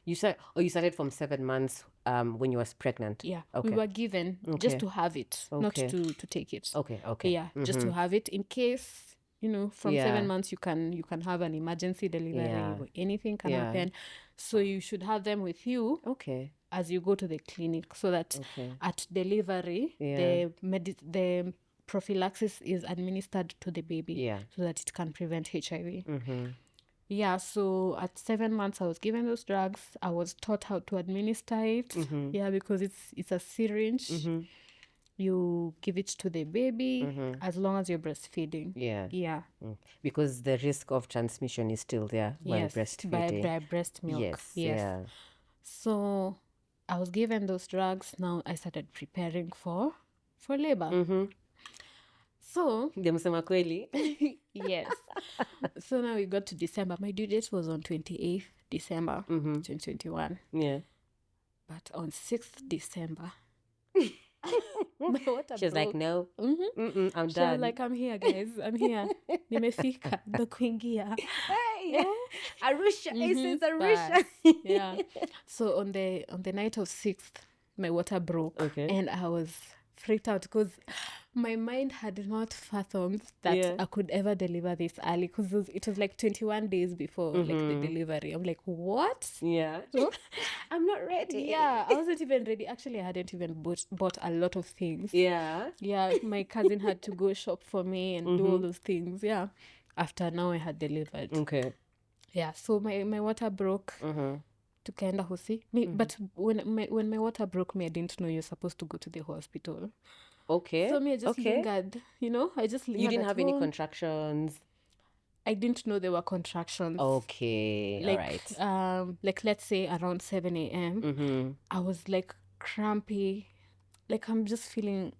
You started from 7 months when you was pregnant. Yeah. Okay. We were given just to have it, not to take it. Okay. Yeah, just to have it in case, from 7 months you can have an emergency delivery or anything can happen. So you should have them with you. Okay. As you go to the clinic, so that at delivery the prophylaxis is administered to the baby so that it can prevent HIV. Yeah, so at 7 months I was given those drugs. I was taught how to administer it. Yeah, because it's a syringe. You give it to the baby as long as you're breastfeeding. Yeah. Because the risk of transmission is still there while breastfeeding. By breast milk. Yes. Yeah. So I was given those drugs. Now I started preparing for labor. So Demsema kweli. yes. So now we got to December. My due date was on 28th December 2021. Yeah. But on 6th December, my water She was like, broke. no, I'm She done. was like, I'm here, guys. I'm here. Nimefika. Ndo kuingia. Hey, Arusha. It's Arusha. Yeah. So on the night of 6th, my water broke. Okay. And I was freaked out because my mind had not fathomed that I could ever deliver this early, because it was like 21 days before like the delivery. I'm like, what? Yeah. I'm not ready. Yeah, I wasn't even ready. Actually, I hadn't even bought a lot of things. Yeah. Yeah, my cousin had to go shop for me and do all those things. Yeah, after now I had delivered. Okay. Yeah, so my water broke. Tukaenda hosi. But when my water broke, I didn't know you're supposed to go to the hospital. Okay. So I just lingered, I just lingered. You didn't at have home. any contractions? I didn't know there were contractions. Okay. Like, all right. Like, let's say around 7 a.m. I was like crampy. Like, I'm just feeling,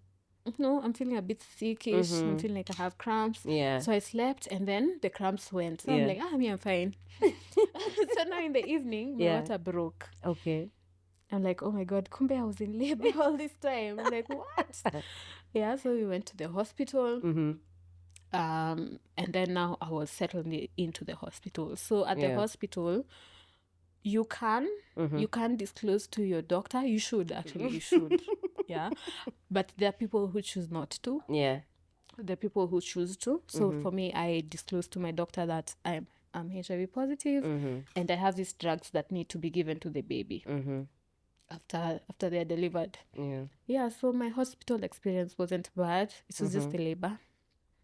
I'm feeling a bit sickish. I'm feeling like I have cramps. Yeah. So I slept and then the cramps went. So I'm like, I'm fine. So now in the evening, my water broke. Okay. I'm like, oh my God, kumbe I was in labor all this time. I'm like, what? Yeah, so we went to the hospital. And then now I was settled into the hospital. So at the hospital, you can disclose to your doctor. You should. Yeah. But there are people who choose not to. Yeah. There are people who choose to. So for me, I disclosed to my doctor that I'm HIV positive and I have these drugs that need to be given to the baby after they're delivered. Yeah, so my hospital experience wasn't bad. It was just the labor.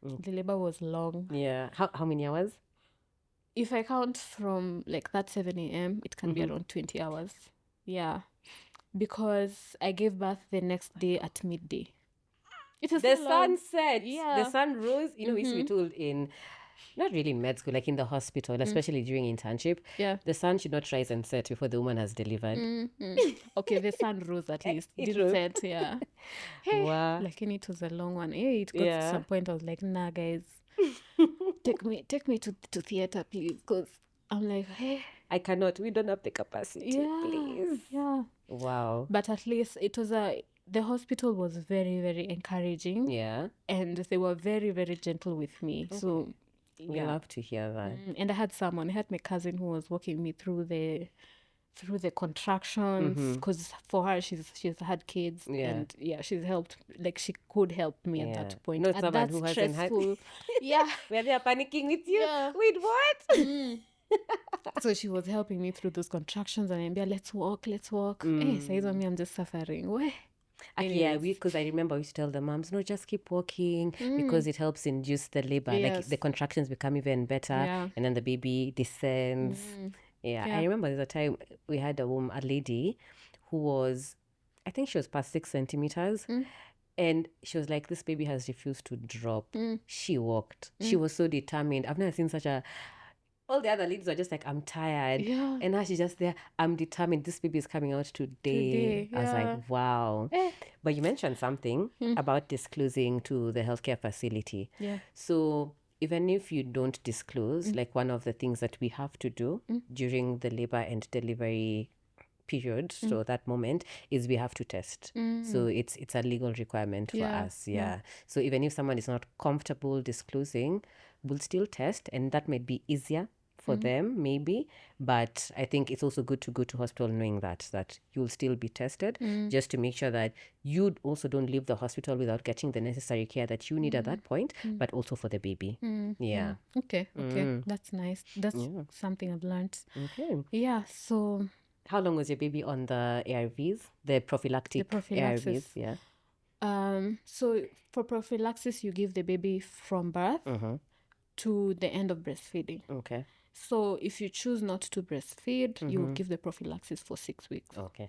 The labor was long. Yeah. How many hours? If I count from like that 7 a.m., it can be around 20 hours. Yeah. Because I gave birth the next day at midday. It was the so sun long. set. Yeah. The sun rose. We used to be told in, not really in med school, like in the hospital, especially during internship. Yeah. The sun should not rise and set before the woman has delivered. Okay, the sun rose at least. It Didn't rose. set, yeah. Hey, Wow. like, and it was a long one. Hey, it got to some point I was like, nah, guys, take me to theater, please, because I'm like, hey. I cannot. We don't have the capacity. Yeah, please. Yeah. Wow. But at least the hospital was very, very encouraging. Yeah. And they were very, very gentle with me. Okay. So we love to hear that. And I had my cousin who was walking me through the contractions, because for her she's had kids and she's helped, like she could help me at that point. Not at someone that who stressful, hasn't had where they are panicking with you. Yeah. Wait, what? So she was helping me through those contractions and I'd be like, let's walk. Hey, saizo me, I'm just suffering. Where? because I remember we used to tell the moms, no, just keep walking because it helps induce the labor. Yes. Like the contractions become even better, and then the baby descends. I remember there's a time we had a lady who was, I think she was past 6 centimeters. And she was like, this baby has refused to drop. She walked. She was so determined. I've never seen such a... All the other ladies were just like, I'm tired. Yeah. And now she's just there, I'm determined. This baby is coming out today. I was like, wow. But you mentioned something about disclosing to the healthcare facility. Yeah. So even if you don't disclose, like one of the things that we have to do during the labor and delivery period, so that moment, is we have to test. So it's a legal requirement for us. So even if someone is not comfortable disclosing, we'll still test, and that might be easier for them maybe, but I think it's also good to go to hospital knowing that you'll still be tested, just to make sure that you also don't leave the hospital without getting the necessary care that you need at that point, but also for the baby. Okay. That's nice. That's something I've learned. So how long was your baby on the ARVs, the prophylactic prophylaxis? ARVs? So for prophylaxis, you give the baby from birth to the end of breastfeeding. Okay. So if you choose not to breastfeed, you would give the prophylaxis for 6 weeks. Okay.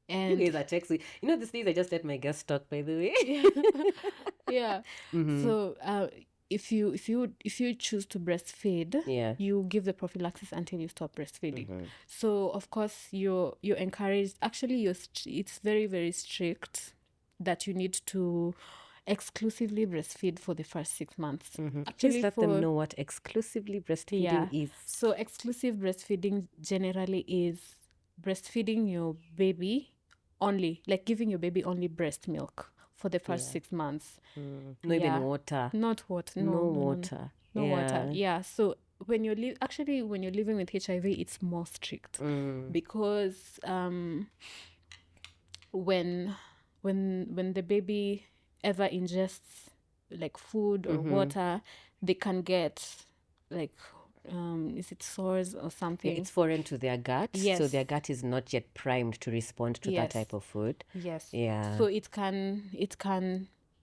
And you guys are texting. You know, these days I just let my guests talk, by the way. So if you choose to breastfeed, you give the prophylaxis until you stop breastfeeding. So of course you're encouraged. Actually, it's very, very strict that you need to exclusively breastfeed for the first 6 months. Actually, let them know what exclusively breastfeeding is. So exclusive breastfeeding generally is breastfeeding your baby only, like giving your baby only breast milk for the first 6 months. No even water. Not water. No water. No water. Yeah. So when you're living with HIV, it's more strict because when the baby ever ingests like food or water, they can get like is it sores or something? It's foreign to their gut. Yes. So their gut is not yet primed to respond to that type of food. Yes. Yeah. So it can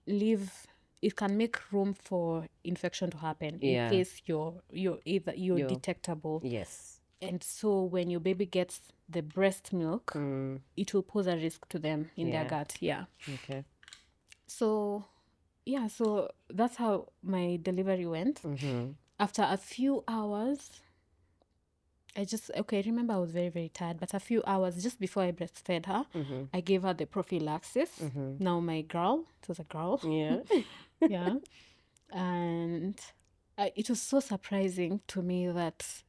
make room for infection to happen in case you're detectable. Yes. And so when your baby gets the breast milk, it will pose a risk to them in their gut. Yeah. Okay. So that's how my delivery went. After a few hours, I remember I was very, very tired, but a few hours just before I breastfed her, I gave her the prophylaxis. Now my girl, it was a girl. Yeah. Yeah. And it was so surprising to me that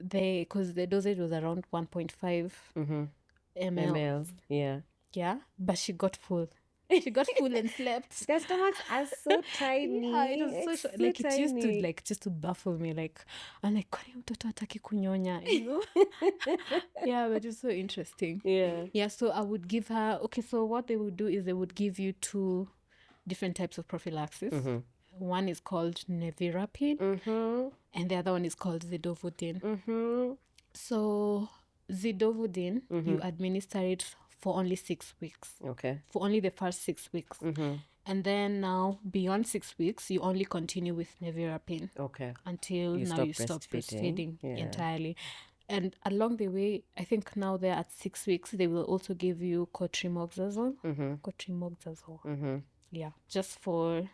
because the dosage was around 1.5 ml. Yeah. Yeah. But she got full. She got full and slept. Their stomachs are so tiny. Yeah, it was so like it used to just to baffle me. Like I'm like, kwani mtoto hataki kunyonya, you know? Yeah, but it's so interesting. Yeah. So I would give her. Okay, so what they would do is they would give you 2 different types of prophylaxis. One is called nevirapine, and the other one is called zidovudin. So zidovudin, you administer it for only 6 weeks. Okay. For only the first 6 weeks. And then now, beyond 6 weeks, you only continue with nevirapine. Okay. Until you stop breastfeeding entirely. And along the way, I think now they're at 6 weeks, they will also give you cotrimoxazole. Yeah, just for...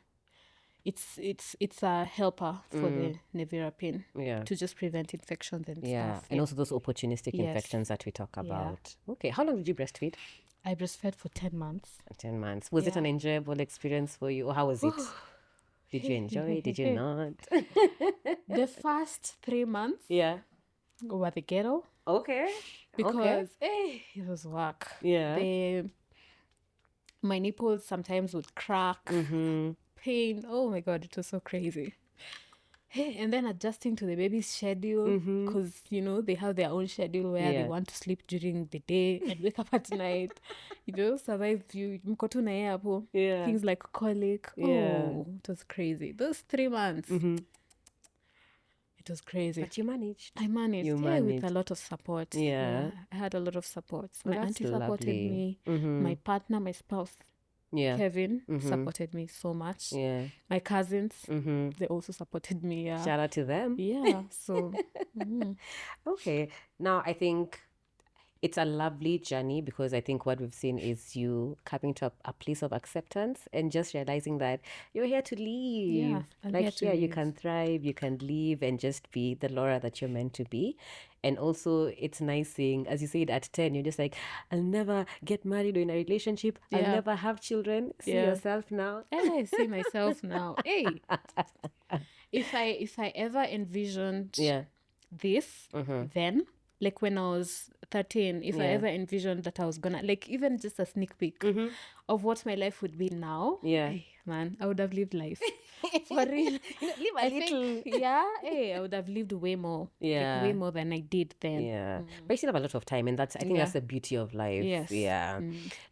It's a helper for the nevirapine to just prevent infections and stuff. And also those opportunistic infections that we talk about. Okay, how long did you breastfeed? I breastfed for 10 months. 10 months. Was it an enjoyable experience for you, or how was it? Did you enjoy it? Did you not? The first 3 months were the ghetto. Okay. Because it was work. Yeah. My nipples sometimes would crack. Pain. Oh my God, it was so crazy. And then adjusting to the baby's schedule, because they have their own schedule where they want to sleep during the day and wake up at night. Survive you. Things like colic. Oh, it was crazy. Those 3 months. It was crazy. But you managed. I managed. With a lot of support. Yeah. I had a lot of support. Well, my auntie supported me. My partner, my spouse. Yeah. Kevin supported me so much. Yeah. My cousins, they also supported me. Yeah. Shout out to them. Yeah. So, Okay. Now, I think it's a lovely journey because I think what we've seen is you coming to a place of acceptance and just realizing that you're here to live. yeah, I'm Like here to here, you live. can thrive, you can live and just be the Laura that you're meant to be. And also, it's nice seeing, as you said, at 10, you're just like, I'll never get married or in a relationship. I'll Yeah. never have children. See Yeah. yourself now. Hey, I see myself now. Hey, if I ever envisioned Yeah. this then, like when I was 13, if I Yeah. ever envisioned that I was gonna, like, even just a sneak peek of what my life would be now, Yeah. hey, man, I would have lived life. For real. Live a I little. think, yeah, hey, I would have lived way more. Yeah. Like, way more than I did then. Yeah. But you still have a lot of time, and I think that's Yeah. the beauty of life. Yes. Yeah.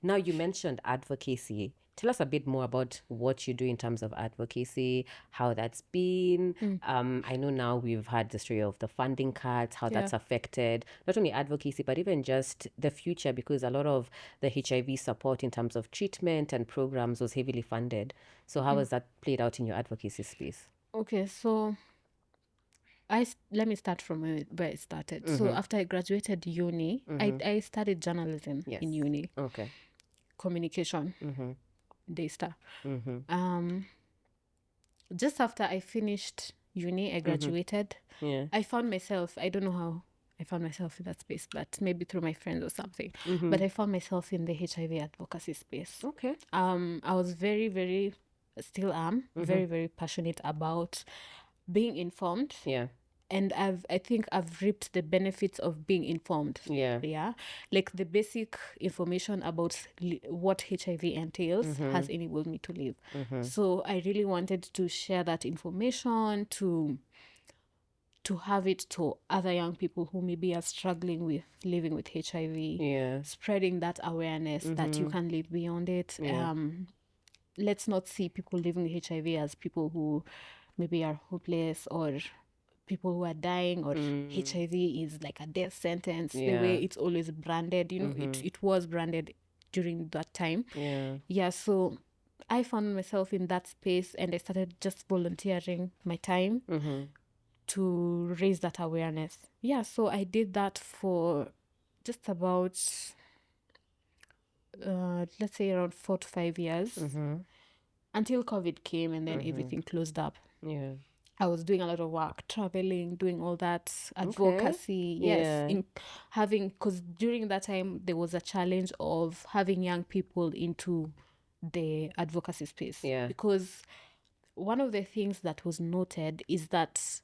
Now, you mentioned advocacy. Tell us a bit more about what you do in terms of advocacy, how that's been. I know now we've had the story of the funding cuts, how that's affected not only advocacy, but even just the future, because a lot of the HIV support in terms of treatment and programs was heavily funded. So how has that played out in your advocacy space? Okay, so let me start from where I started. So after I graduated uni, I studied journalism in uni, Okay. communication, Daystar. Just after I finished uni, I graduated. Yeah. I found myself, I don't know how I found myself in that space, but maybe through my friends or something. But I found myself in the HIV advocacy space. Okay. I was very, very, still am, very, very passionate about being informed. Yeah. And I think I've reaped the benefits of being informed. Yeah. Like the basic information about what HIV entails has enabled me to live. So I really wanted to share that information, to have it to other young people who maybe are struggling with living with HIV. Yeah. Spreading that awareness that you can live beyond it. Yeah. Let's not see people living with HIV as people who maybe are hopeless or people who are dying, or HIV is like a death sentence. The way it's always branded, it was branded during that time. So I found myself in that space, and I started just volunteering my time to raise that awareness. So I did that for just about let's say around 4 to 5 years, until COVID came, and then everything closed up. I was doing a lot of work, traveling, doing all that advocacy. Because during that time there was a challenge of having young people into the advocacy space. Because one of the things that was noted is that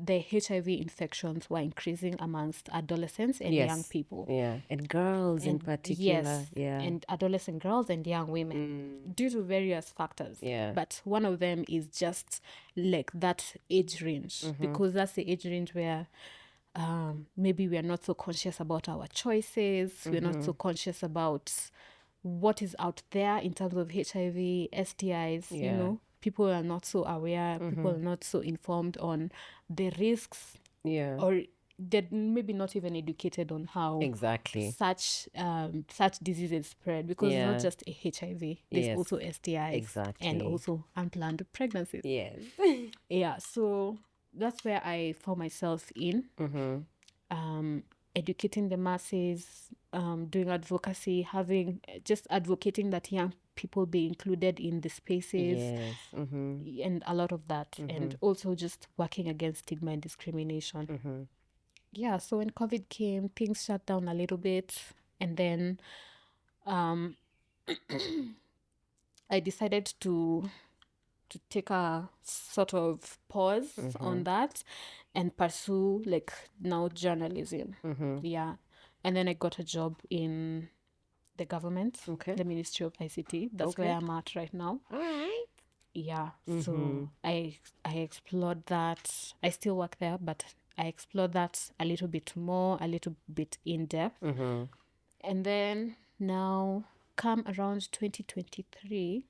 the HIV infections were increasing amongst adolescents and young people. And girls in particular. And adolescent girls and young women, due to various factors. But one of them is just like that age range, because that's the age range where maybe we are not so conscious about our choices. We're not so conscious about what is out there in terms of HIV, STIs, you know. People are not so aware. People are not so informed on the risks, or they're maybe not even educated on how such diseases spread, because it's not just HIV. There's also STIs and also unplanned pregnancies. So that's where I found myself in, educating the masses, doing advocacy, advocating that young people be included in the spaces, and a lot of that, and also just working against stigma and discrimination. So when COVID came, things shut down a little bit, and then I decided to take a sort of pause on that and pursue like now journalism. And then I got a job in the government, the Ministry of ICT. That's where I'm at right now. All right. So I explored that. I still work there, but I explored that a little bit more, a little bit in depth. And then now come around 2023,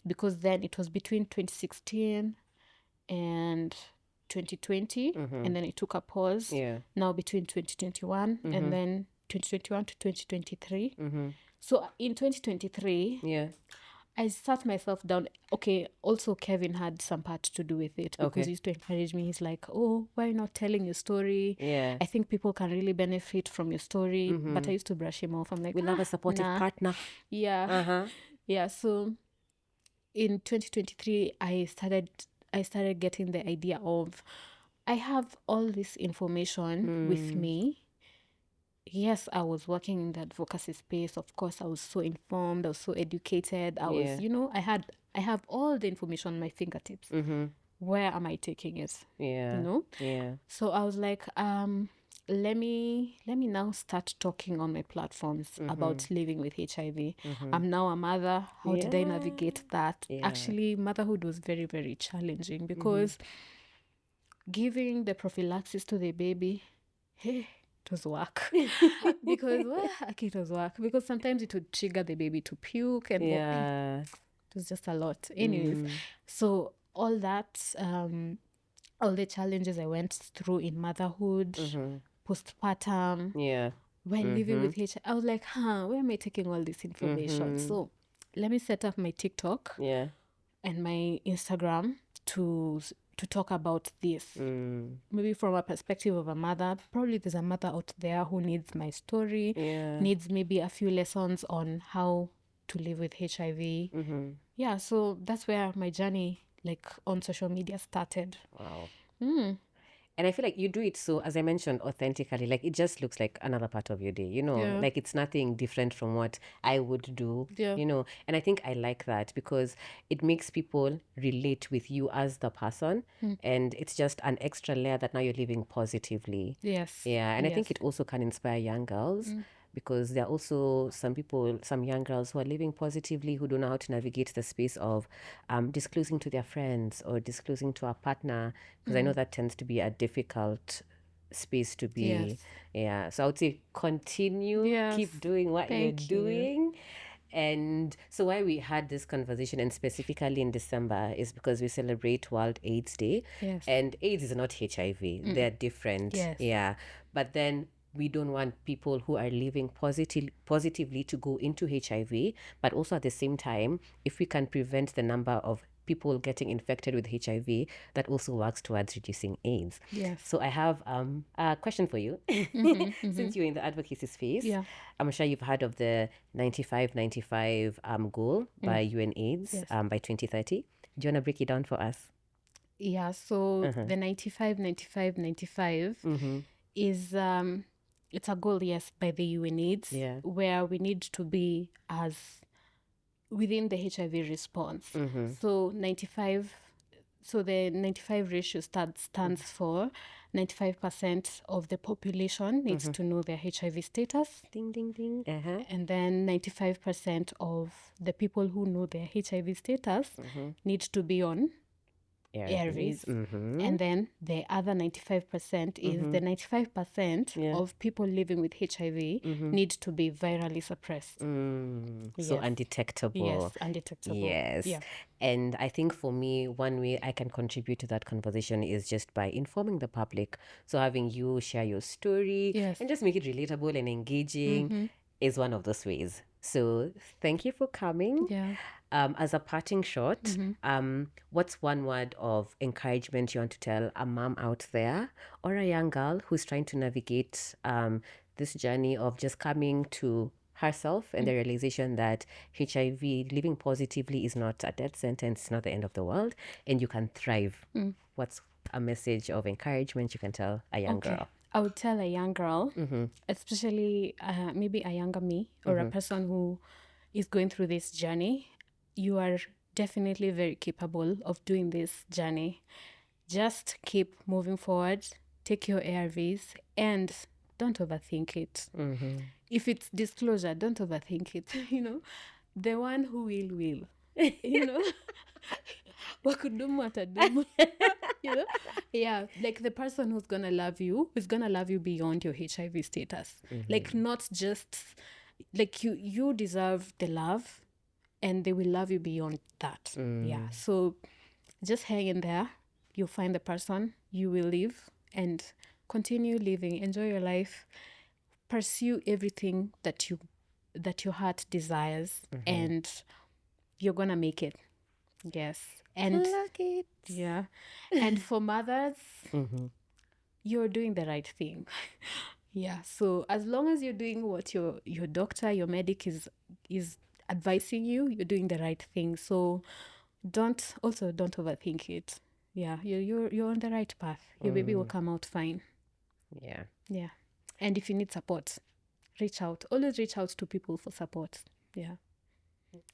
because then it was between 2016 and 2020, and then it took a pause. Now between 2021 and then 2021 to 2023. So in 2023, I sat myself down. Okay, also Kevin had some part to do with it because Okay. he used to encourage me. He's like, "Oh, why not telling your story? Yeah. I think people can really benefit from your story." But I used to brush him off. I'm like, We love a supportive nah. partner. Yeah. Uh-huh. Yeah. So in 2023, I started getting the idea of I have all this information with me. Yes, I was working in the advocacy space. Of course, I was so informed, I was so educated. I was, I have all the information on my fingertips. Where am I taking it? Yeah. Yeah. So I was like, let me now start talking on my platforms about living with HIV. I'm now a mother. How did I navigate that? Yeah. Actually, motherhood was very, very challenging because giving the prophylaxis to the baby, hey, it was work. Because it was work. Because sometimes it would trigger the baby to puke and it was just a lot. Anyways, so all that, all the challenges I went through in motherhood, postpartum, when living with HIV, I was like, where am I taking all this information? So let me set up my TikTok and my Instagram to talk about this. Maybe from a perspective of a mother. Probably there's a mother out there who needs my story, needs maybe a few lessons on how to live with HIV. Yeah, so that's where my journey like on social media started. Wow. And I feel like you do it so, as I mentioned, authentically. Like, it just looks like another part of your day, like it's nothing different from what I would do, And I think I like that because it makes people relate with you as the person. And it's just an extra layer that now you're living positively. Yes. Yeah. And I think it also can inspire young girls. Because there are also some young girls who are living positively who don't know how to navigate the space of disclosing to their friends or disclosing to a partner, because I know that tends to be a difficult space to be. Yes. Yeah. So I would say continue, Yes. keep doing what you're Thank you. doing. And so why we had this conversation, and specifically in December, is because we celebrate World AIDS Day. Yes. And AIDS is not HIV. They're different. Yes. Yeah. But then we don't want people who are living positively to go into HIV, but also at the same time, if we can prevent the number of people getting infected with HIV, that also works towards reducing AIDS. Yes. So I have a question for you. Since you're in the advocacy space, I'm sure you've heard of the 95-95 goal by UNAIDS by 2030. Do you want to break it down for us? Yeah, so the 95-95-95 is it's a goal, yes, by the UNAIDS, where we need to be as within the HIV response. So 95, so the 95 ratio stands for 95% of the population needs to know their HIV status. Ding, ding, ding. And then 95% of the people who know their HIV status need to be on ARVs. And then the other 95% is the 95% of people living with HIV need to be virally suppressed. So undetectable. Yes, undetectable. Yes. Yeah. And I think for me, one way I can contribute to that conversation is just by informing the public. So having you share your story and just make it relatable and engaging is one of those ways. So thank you for coming. Yeah. As a parting shot, what's one word of encouragement you want to tell a mom out there or a young girl who's trying to navigate this journey of just coming to herself and the realization that HIV, living positively, is not a death sentence, it's not the end of the world, and you can thrive? What's a message of encouragement you can tell a young girl? I would tell a young girl, especially maybe a younger me or a person who is going through this journey, you are definitely very capable of doing this journey. Just keep moving forward, take your ARVs, and don't overthink it. If it's disclosure, don't overthink it. The one who will. Wakudumu atadumu. Yeah, like the person who's gonna love you is gonna love you beyond your HIV status. Like not just like you deserve the love, and they will love you beyond that. Yeah, so just hang in there. You'll find the person you will live, and continue living. Enjoy your life. Pursue everything that your heart desires, and you're gonna make it. Yes. And Like it. yeah. And for mothers, Mm-hmm. you're doing the right thing. Yeah. So as long as you're doing what your doctor, your medic is advising you, you're doing the right thing. So don't overthink it. Yeah, you're on the right path. Your baby will come out fine. Yeah. Yeah. And if you need support, reach out. Always reach out to people for support. Yeah.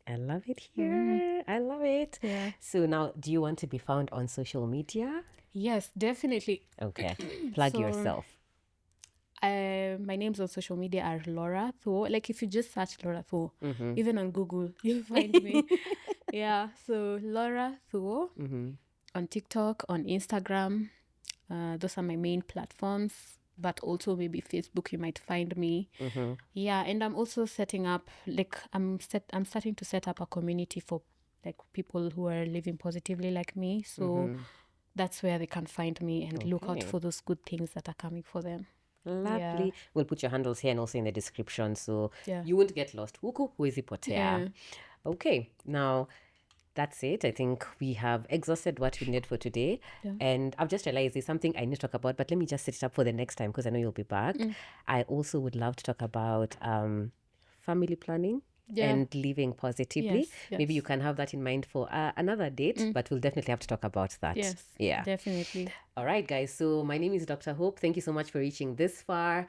I love it here. I love it. Yeah. So now, do you want to be found on social media? Yes, definitely. Okay. Plug So, yourself. My names on social media are Laura Tho. Like if you just search Laura Tho, even on Google, you'll find me. Yeah. So Laura Tho on TikTok, on Instagram. Those are my main platforms. But also maybe Facebook, you might find me. Yeah, and I'm also setting up, like I'm starting to set up a community for like people who are living positively like me. So that's where they can find me and look out for those good things that are coming for them. Lovely. Yeah. We'll put your handles here and also in the description so Yeah. you won't get lost. Huku huwezi potea. Yeah. Okay, now that's it. I think we have exhausted what we need for today. Yeah. And I've just realized there's something I need to talk about, but let me just set it up for the next time because I know you'll be back. I also would love to talk about family planning. Yeah. And living positively. Yes, Maybe yes. you can have that in mind for another date, but we'll definitely have to talk about that. Yes. Yeah. Definitely. All right, guys. So my name is Dr. Hope. Thank you so much for reaching this far.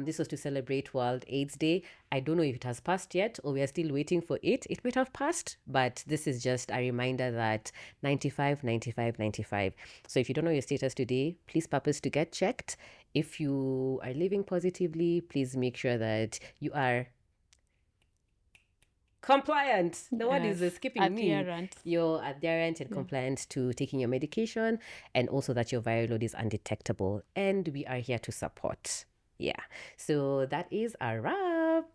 This was to celebrate World AIDS Day. I don't know if it has passed yet or we are still waiting for it. It might have passed, but this is just a reminder that 95, 95, 95. So if you don't know your status today, please purpose to get checked. If you are living positively, please make sure that you are compliant. The word is skipping Adherent. me. You're adherent and compliant to taking your medication, and also that your viral load is undetectable. And we are here to support. Yeah. So that is a wrap.